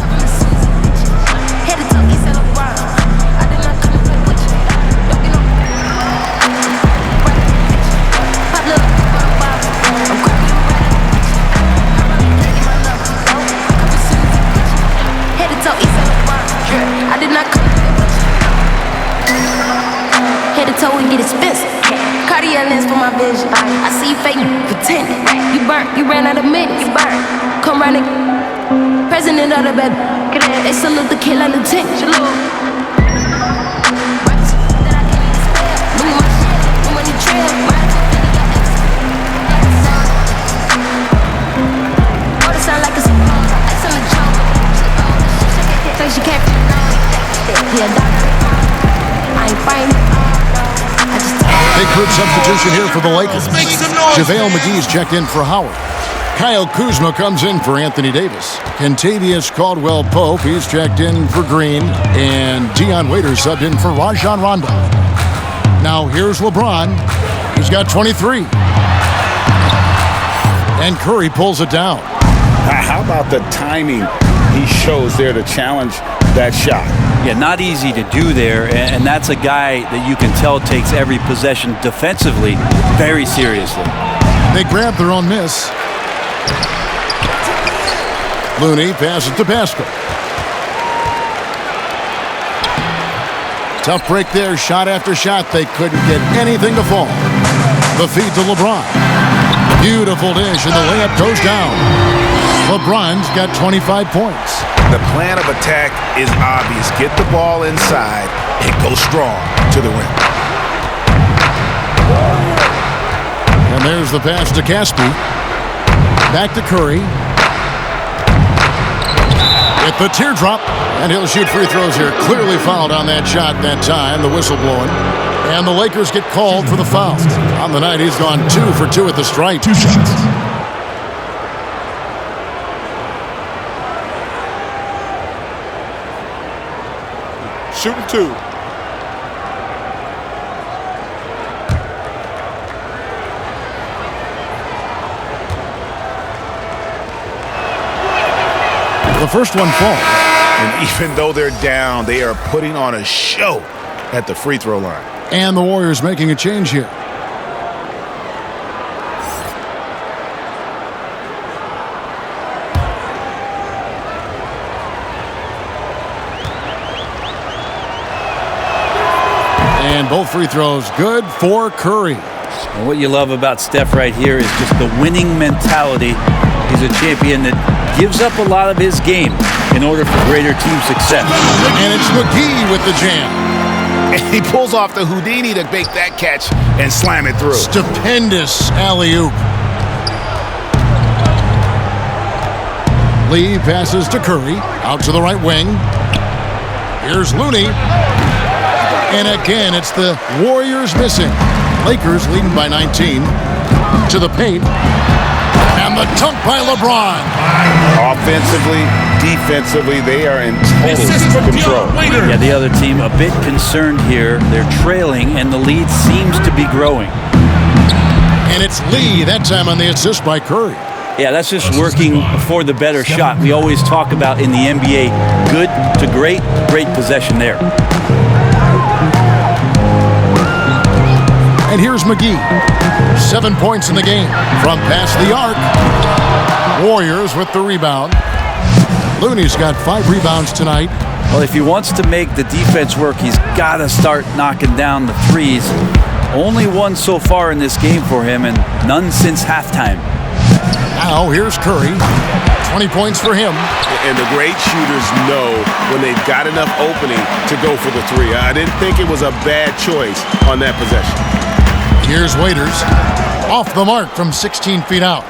I see you fake pretending. You burnt, you ran out of minutes. You burnt. Come round and president of the baby. They salute the kid like lieutenant. Sound like it's on the joke. So she can't. Yeah, I ain't fighting. Big group substitution here for the Lakers. JaVale McGee's checked in for Howard. Kyle Kuzma comes in for Anthony Davis. Kentavious Caldwell-Pope, he's checked in for Green. And Dwyane Wade subbed in for Rajon Rondo. Now here's LeBron. He's got 23. And Curry pulls it down. How about the timing he shows there to challenge that shot? Yeah, not easy to do there, and that's a guy that you can tell takes every possession defensively very seriously. They grab their own miss. Looney passes to Pascal. Tough break there, shot after shot. They couldn't get anything to fall. The feed to LeBron. Beautiful dish, and the layup goes down. LeBron's got 25 points. The plan of attack is obvious. Get the ball inside and go strong to the rim. And there's the pass to Caspi. Back to Curry. With the teardrop. And he'll shoot free throws here. Clearly fouled on that shot that time. The whistle blowing. And the Lakers get called for the foul. On the night, he's gone 2 for 2 at the stripe. 2 shots. shooting 2. The first one falls. And even though they're down, they are putting on a show at the free throw line. And the Warriors making a change here. And both free throws good for Curry. And what you love about Steph right here is just the winning mentality. He's a champion that gives up a lot of his game in order for greater team success. And it's McGee with the jam. And he pulls off the Houdini to make that catch and slam it through. Stupendous alley-oop. Lee passes to Curry, out to the right wing. Here's Looney. And again, it's the Warriors missing. Lakers leading by 19. To the paint. And the dunk by LeBron. Offensively, defensively, they are in total control. Yeah, the other team a bit concerned here. They're trailing, and the lead seems to be growing. And it's Lee, that time on the assist by Curry. Yeah, that's just working for the better shot. We always talk about in the NBA, good to great, great possession there. And here's McGee. 7 points in the game from past the arc. Warriors with the rebound. Looney's got 5 rebounds tonight. Well, if he wants to make the defense work, he's got to start knocking down the threes. Only one so far in this game for him, and none since halftime. Now here's Curry. 20 points for him. And the great shooters know when they've got enough opening to go for the 3. I didn't think it was a bad choice on that possession. Here's Waiters. Off the mark from 16 feet out.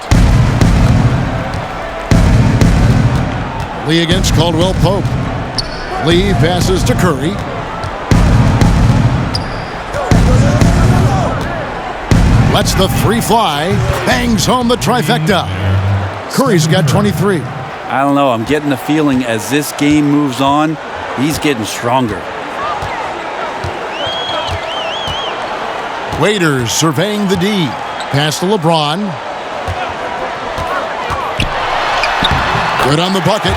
Lee against Caldwell Pope. Lee passes to Curry. Lets the 3 fly. Bangs home the trifecta. Curry's got 23. I don't know. I'm getting the feeling as this game moves on, he's getting stronger. Waiters surveying the D. Pass to LeBron. Good on the bucket.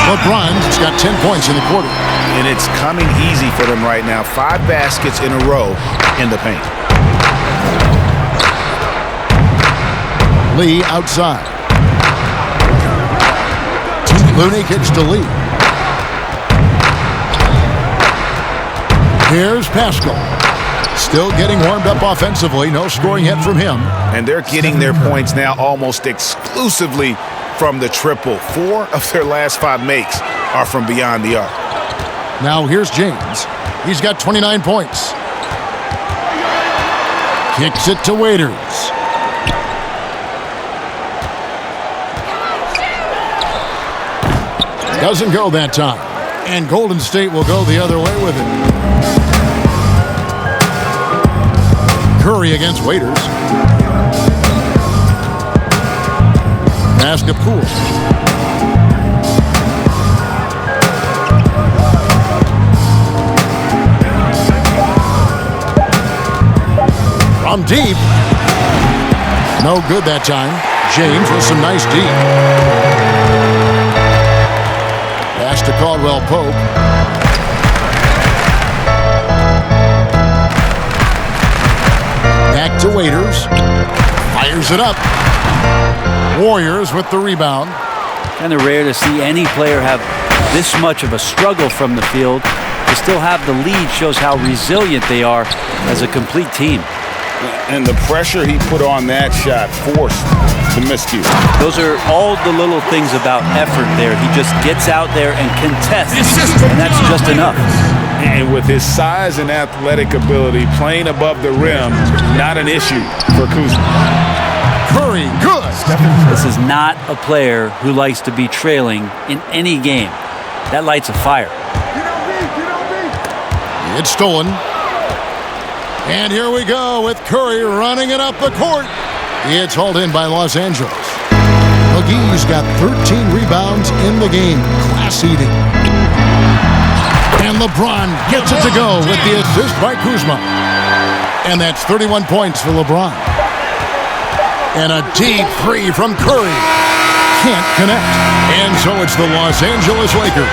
LeBron's got 10 points in the quarter. And it's coming easy for them right now. 5 baskets in a row in the paint. Lee outside. Looney kicks to Lee. Here's Pascal. Still getting warmed up offensively. No scoring yet from him. And they're getting their points now almost exclusively from the triple. 4 of their last 5 makes are from beyond the arc. Now here's James. He's got 29 points. Kicks it to Waiters. Doesn't go that time. And Golden State will go the other way with it. Curry against Waiters. Pass to Poole. From deep. No good that time. James with some nice deep. Pass to Caldwell Pope. Back to Waiters. Fires it up. Warriors with the rebound. Kind of rare to see any player have this much of a struggle from the field. To still have the lead shows how resilient they are as a complete team. And the pressure he put on that shot forced the miscue. Those are all the little things about effort there. He just gets out there and contests, and that's just enough. And with his size and athletic ability, playing above the rim, not an issue for Kuzma. Curry, good. This is not a player who likes to be trailing in any game. That lights a fire. It's stolen. And here we go with Curry running it up the court. It's hauled in by Los Angeles. McGee's got 13 rebounds in the game. Class eating. And LeBron gets it to go with the assist by Kuzma. And that's 31 points for LeBron. And a deep three from Curry. Can't connect. And so it's the Los Angeles Lakers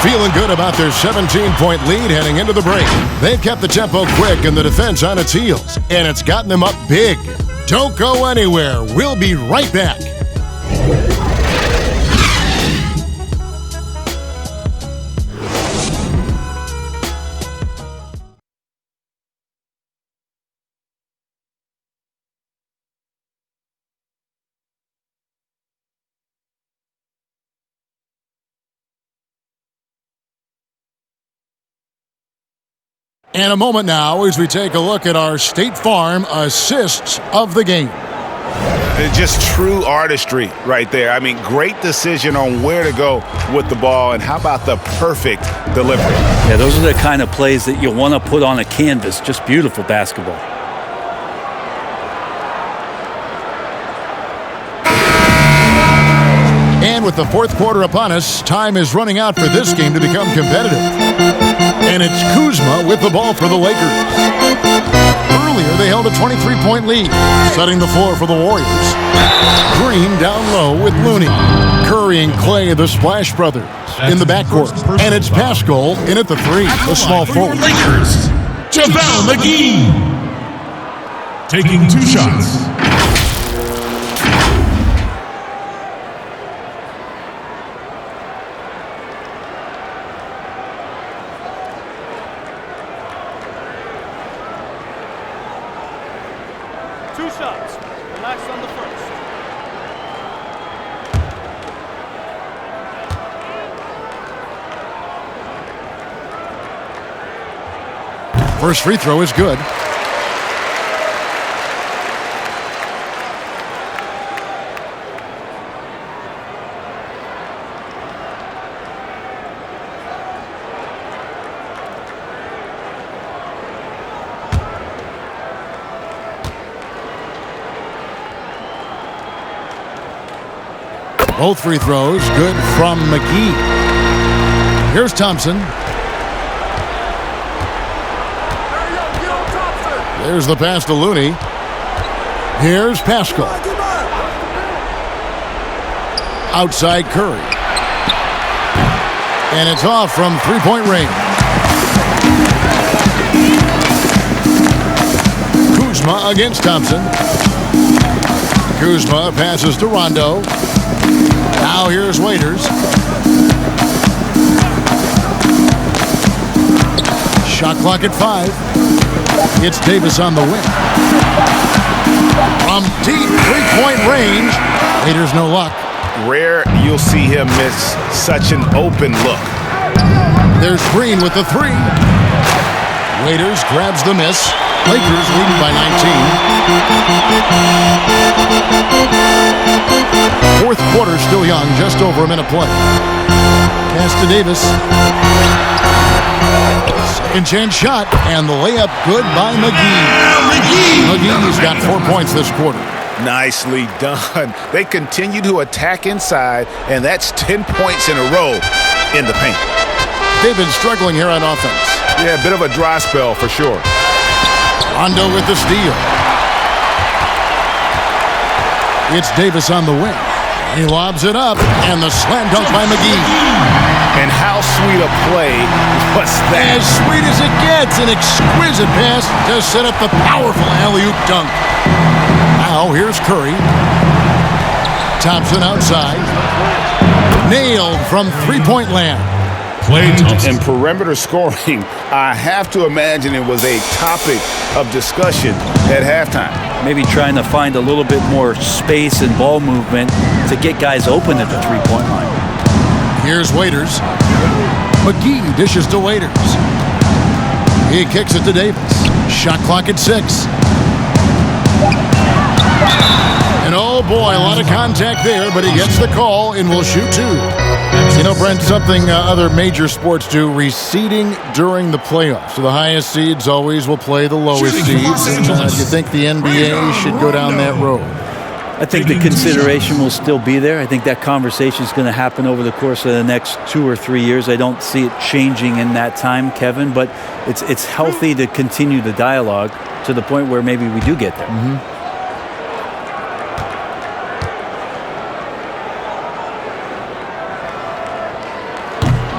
feeling good about their 17-point lead heading into the break. They've kept the tempo quick and the defense on its heels, and it's gotten them up big. Don't go anywhere. We'll be right back. And a moment now as we take a look at our State Farm assists of the game. It's just true artistry right there. I mean, great decision on where to go with the ball, and how about the perfect delivery? Yeah, those are the kind of plays that you want to put on a canvas. Just beautiful basketball. And with the fourth quarter upon us, time is running out for this game to become competitive. And it's Kuzma with the ball for the Lakers. Earlier, they held a 23-point lead, setting the floor for the Warriors. Green down low with Looney. Curry and Clay, the Splash Brothers, in the backcourt. And it's Pascal in at the three, the small forward. Lakers, JaVale McGee. Taking 2 shots. Relax on the first. First free throw is good. Both free throws good from McGee. Here's Thompson. There's the pass to Looney. Here's Pascal. Outside Curry. And it's off from three-point range. Kuzma against Thompson. Kuzma passes to Rondo. Now here's Waiters. Shot clock at 5. It's Davis on the wing. From deep three-point range. Waiters no luck. Rare you'll see him miss such an open look. There's Green with the 3. Waiters grabs the miss. Lakers leading by 19. Fourth quarter still young, just over a minute play. Pass to Davis. Second chance shot, and the layup good by McGee. McGee's got 4 points this quarter. Nicely done. They continue to attack inside, and that's 10 points in a row in the paint. They've been struggling here on offense. Yeah, a bit of a dry spell for sure. Rondo with the steal. It's Davis on the wing. He lobs it up, and the slam dunk by McGee. And how sweet a play was that? As sweet as it gets, an exquisite pass to set up the powerful alley-oop dunk. Now here's Curry. Thompson outside. Nailed from three-point land. And perimeter scoring, I have to imagine it was a topic of discussion at halftime. Maybe trying to find a little bit more space and ball movement to get guys open at the three-point line. Here's Waiters. McGee dishes to Waiters. He kicks it to Davis. Shot clock at 6. And oh boy, a lot of contact there, but he gets the call and will shoot 2. You know, Brent, something other major sports do, reseeding during the playoffs. So the highest seeds always will play the lowest seeds. And you think the NBA should go down that road? I think the consideration will still be there. I think that conversation is going to happen over the course of the next 2 or 3 years. I don't see it changing in that time, Kevin, but it's healthy to continue the dialogue to the point where maybe we do get there.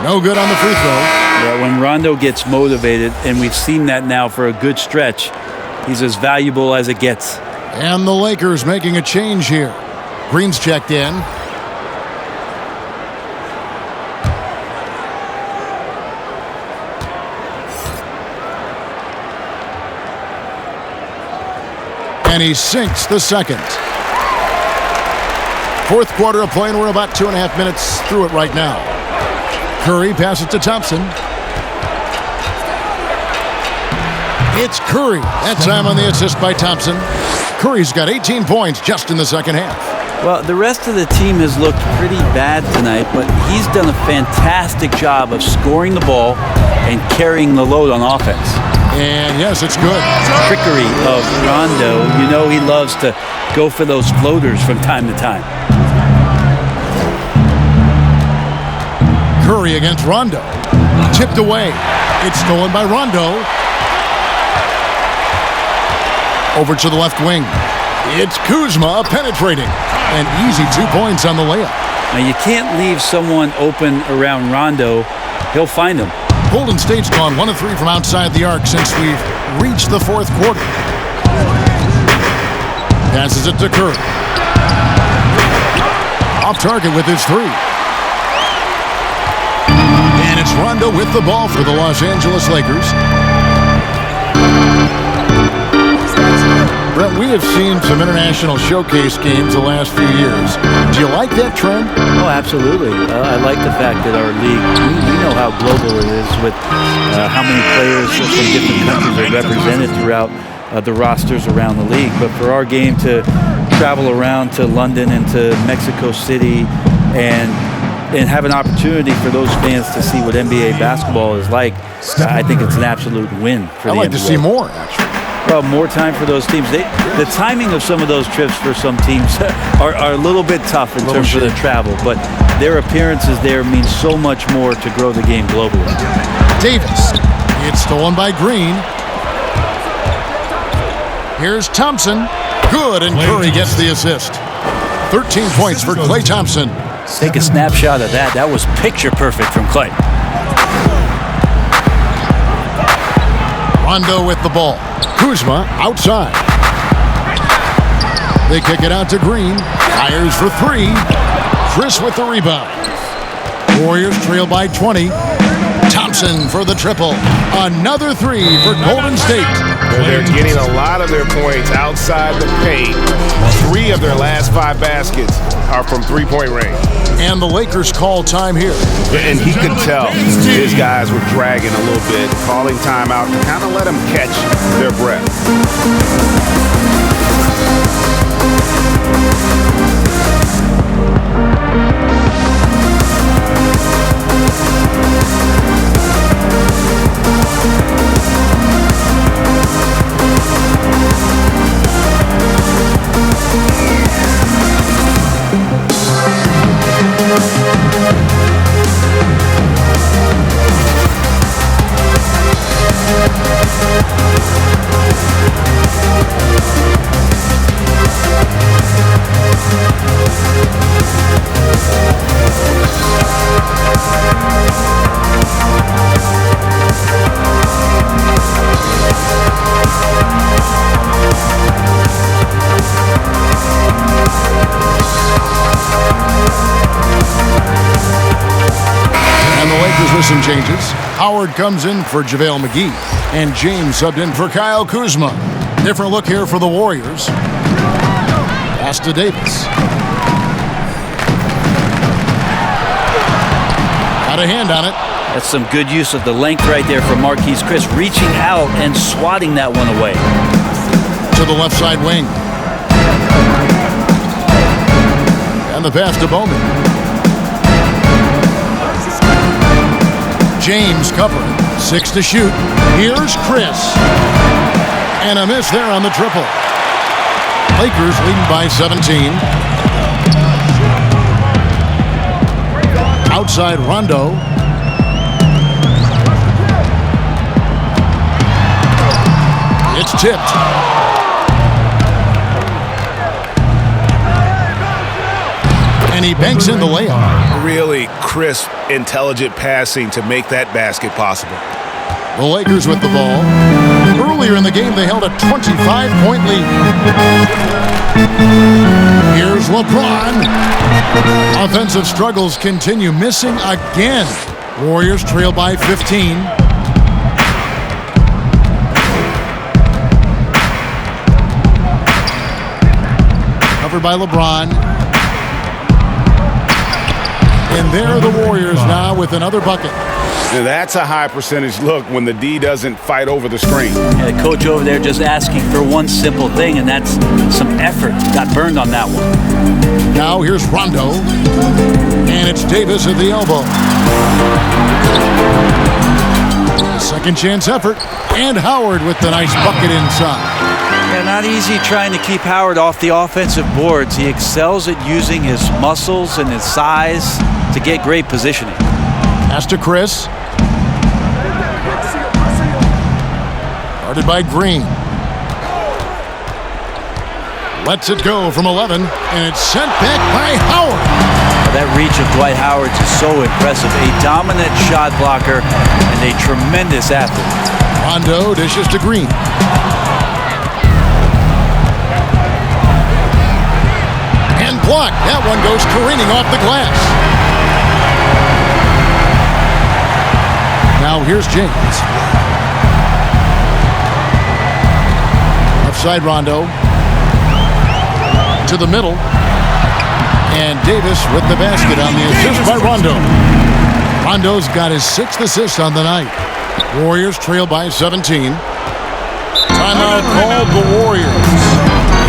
No good on the free throw. Yeah, when Rondo gets motivated, and we've seen that now for a good stretch, he's as valuable as it gets. And the Lakers making a change here. Green's checked in. And he sinks the second. Fourth quarter of play, and we're about 2.5 minutes through it right now. Curry passes to Thompson. It's Curry. That time on the assist by Thompson. Curry's got 18 points just in the second half. Well, the rest of the team has looked pretty bad tonight, but he's done a fantastic job of scoring the ball and carrying the load on offense. And yes, it's good. Trickery of Rondo. You know he loves to go for those floaters from time to time. Curry against Rondo. Tipped away. It's stolen by Rondo. Over to the left wing. It's Kuzma penetrating. An easy 2 points on the layup. Now you can't leave someone open around Rondo. He'll find him. Golden State's gone 1 of 3 from outside the arc since we've reached the fourth quarter. Passes it to Curry. Off target with his 3. And it's Rondo with the ball for the Los Angeles Lakers. Brett, we have seen some international showcase games the last few years. Do you like that trend? Oh, absolutely. I like the fact that our league, we know how global it is with how many players from different countries are represented throughout the rosters around the league. But for our game to travel around to London and to Mexico City and have an opportunity for those fans to see what NBA basketball is like, I think it's an absolute win for the NBA. I'd like to see more, actually. Well, more time for those teams. The timing of some of those trips for some teams are a little bit tough in terms of the travel, but their appearances there mean so much more to grow the game globally. Davis. It's stolen by Green. Here's Thompson. Good, and Curry gets the assist. 13 points for Klay Thompson. Take a snapshot of that. That was picture perfect from Klay. Rondo with the ball. Kuzma outside. They kick it out to Green. Fires for 3. Chris with the rebound. Warriors trail by 20. Thompson for the triple. Another 3 for Golden State. They're getting a lot of their points outside the paint. 3 of their last 5 baskets are from three-point range. And the Lakers call time here. And he could tell his guys were dragging a little bit, calling timeout to kind of let them catch their breath. Some changes. Howard comes in for JaVale McGee, and James subbed in for Kyle Kuzma. Different look here for the Warriors. Pass to Davis. Got a hand on it. That's some good use of the length right there for Marquise Chris, reaching out and swatting that one away. To the left side wing. And the pass to Bowman. James covering. 6 to shoot. Here's Chris. And a miss there on the triple. Lakers leading by 17. Outside Rondo. It's tipped. And he banks in the layup. Really crisp, intelligent passing to make that basket possible. The Lakers with the ball. Earlier in the game, they held a 25-point lead. Here's LeBron. Offensive struggles continue, missing again. Warriors trail by 15. Covered by LeBron. And there are the Warriors now with another bucket. Now that's a high percentage look when the D doesn't fight over the screen. Yeah, the coach over there just asking for one simple thing, and that's some effort. Got burned on that one. Now here's Rondo. And it's Davis at the elbow. Second chance effort. And Howard with the nice bucket inside. Yeah, not easy trying to keep Howard off the offensive boards. He excels at using his muscles and his size to get great positioning. Pass to Chris. Guarded by Green. Lets it go from 11, and it's sent back by Howard. That reach of Dwight Howard is so impressive. A dominant shot blocker and a tremendous athlete. Rondo dishes to Green. And blocked. That one goes careening off the glass. Now here's James. Left side Rondo. To the middle. And Davis with the basket on the assist by Rondo. Rondo's got his 6th assist on the night. Warriors trail by 17. Timeout called the Warriors.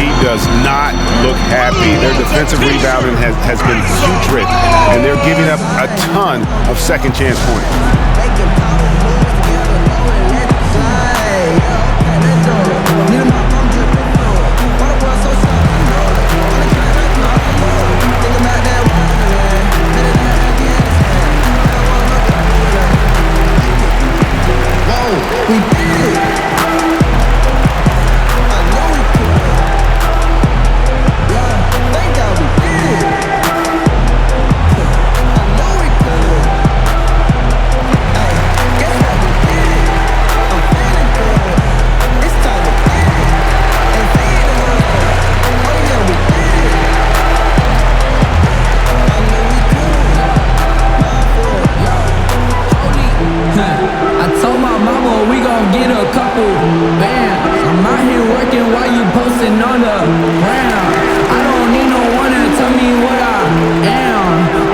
He does not look happy. Their defensive rebounding has been putrid, and they're giving up a ton of second chance points. We did it. I know we could. Yeah, thank God we did it. I know we could. Hey, guess what we did it. I'm feeling good. It's time to get it. And fade it on. Oh yeah, we did it. I know we could. I told my mama we gon' get a couple bands. I'm out here working while you posting on the ground. I don't need no one to tell me what I am.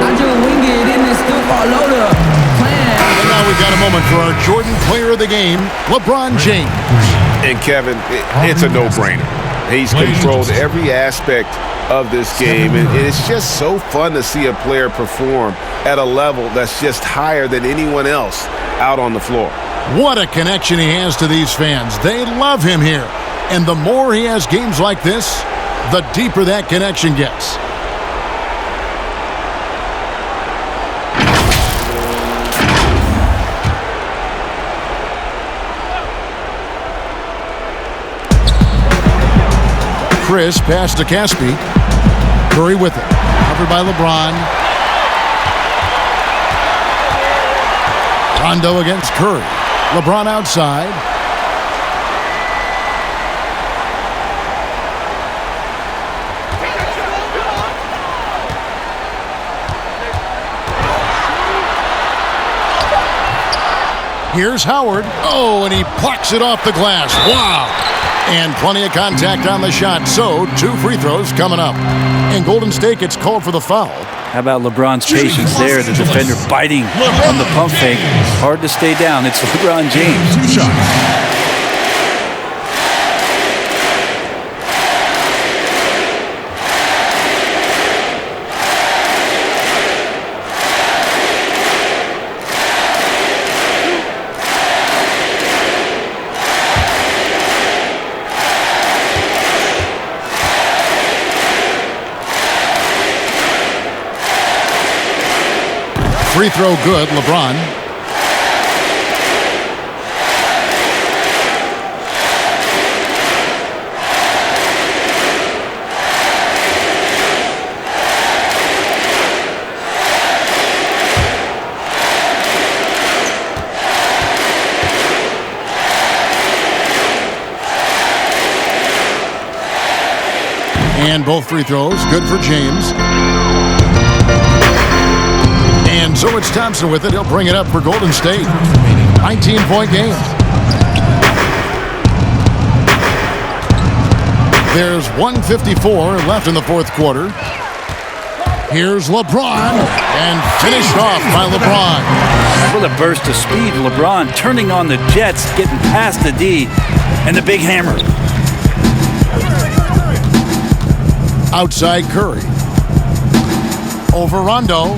I just wing it in and still follow the plan. And now we've got a moment for our Jordan player of the game, LeBron James. And Kevin, it's a no-brainer. He's controlled every aspect of this game, and it's just so fun to see a player perform at a level that's just higher than anyone else out on the floor. What a connection he has to these fans. They love him here. And the more he has games like this, the deeper that connection gets. Chris pass to Caspi. Curry with it. Covered by LeBron. Rondo against Curry. LeBron outside. Here's Howard. Oh, and he plucks it off the glass. Wow. And plenty of contact on the shot. So, 2 free throws coming up. In Golden State gets called for the foul. How about LeBron's patience there? The defender biting on the pump fake. Hard to stay down. It's LeBron James. 2 shots. Free throw good, LeBron. And both free throws, good for James. And so it's Thompson with it. He'll bring it up for Golden State. 19-point game. There's 1:54 left in the fourth quarter. Here's LeBron, and finished off by LeBron. With a burst of speed, LeBron turning on the Jets, getting past the D, and the big hammer. Outside Curry. Over Rondo.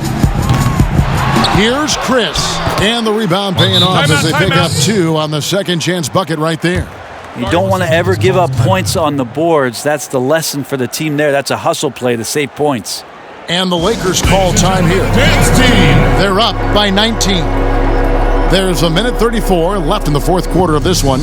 Here's Chris. And the rebound paying off as they pick up 2 on the second chance bucket right there. You don't want to ever give up points on the boards. That's the lesson for the team there. That's a hustle play to save points. And the Lakers call time here. They're up by 19. There's 1:34 left in the fourth quarter of this one.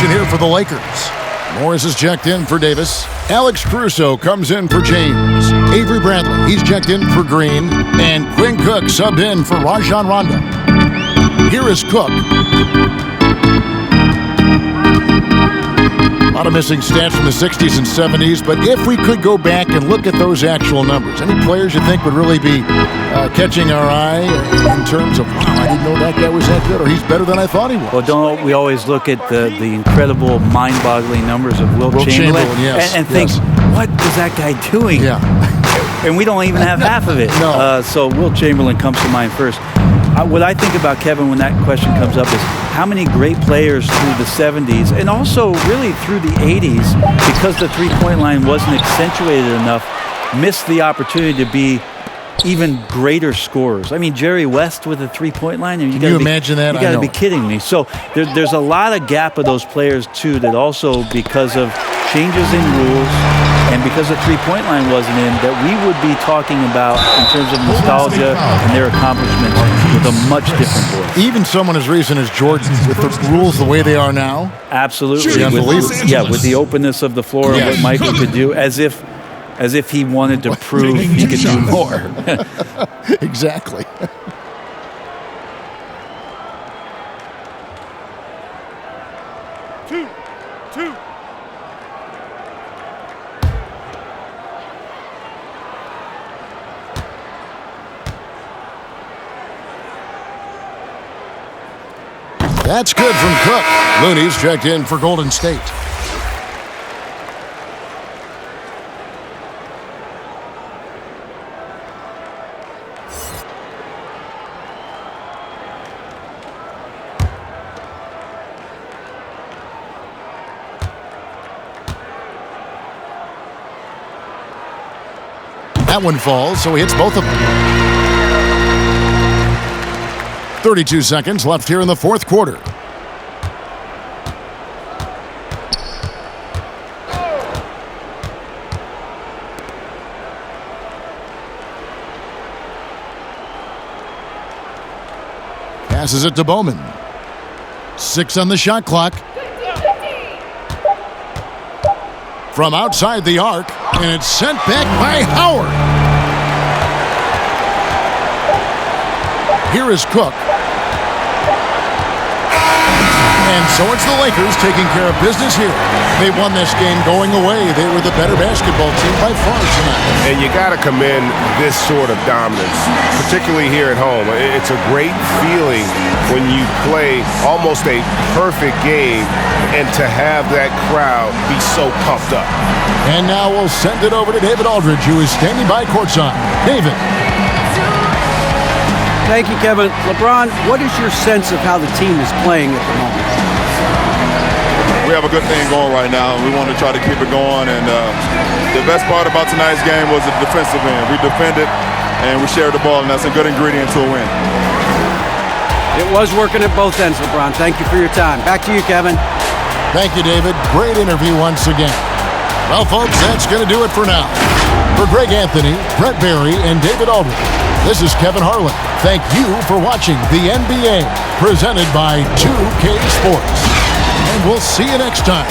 Here for the Lakers. Morris is checked in for Davis. Alex Caruso comes in for James. Avery Bradley, he's checked in for Green. And Quinn Cook subbed in for Rajon Rondo. Here is Cook. A lot of missing stats from the 60s and 70s, but if we could go back and look at those actual numbers, any players you think would really be catching our eye in terms of, wow, I didn't know that guy was that good, or he's better than I thought he was? Well, don't we always look at the incredible, mind-boggling numbers of Wilt Chamberlain yes, and think, what was that guy doing? Yeah. And we don't even have half of it. No. So Wilt Chamberlain comes to mind first. What I think about Kevin when that question comes up is how many great players through the 70s and also really through the 80s, because the three-point line wasn't accentuated enough, missed the opportunity to be even greater scorers. I mean, Jerry West with a three-point line. Can you imagine that? You got to be kidding me. So there's a lot of gap of those players, too, that also because of changes in rules and because the three-point line wasn't in, that we would be talking about in terms of nostalgia and their accomplishments with a much different voice. Even someone as recent as Jordan, with the rules the way they are now. Absolutely. Unbelievable. With the openness of the floor and what Michael could do, as if he wanted to prove he could do more. Exactly. Two. That's good from Cook. Looney's checked in for Golden State. That one falls, so he hits both of them. 32 seconds left here in the fourth quarter. Passes it to Bowman. 6 on the shot clock. From outside the arc, and it's sent back by Howard. Here is Cook. And so it's the Lakers taking care of business here. They won this game going away. They were the better basketball team by far tonight. And you got to commend this sort of dominance, particularly here at home. It's a great feeling when you play almost a perfect game and to have that crowd be so pumped up. And now we'll send it over to David Aldridge, who is standing by courtside. David. Thank you, Kevin. LeBron, what is your sense of how the team is playing at the moment? We have a good thing going right now. We want to try to keep it going. And the best part about tonight's game was the defensive end. We defended and we shared the ball, and that's a good ingredient to a win. It was working at both ends, LeBron. Thank you for your time. Back to you, Kevin. Thank you, David. Great interview once again. Well, folks, that's going to do it for now. For Greg Anthony, Brett Barry, and David Aldridge, this is Kevin Harlan. Thank you for watching the NBA, presented by 2K Sports. And we'll see you next time.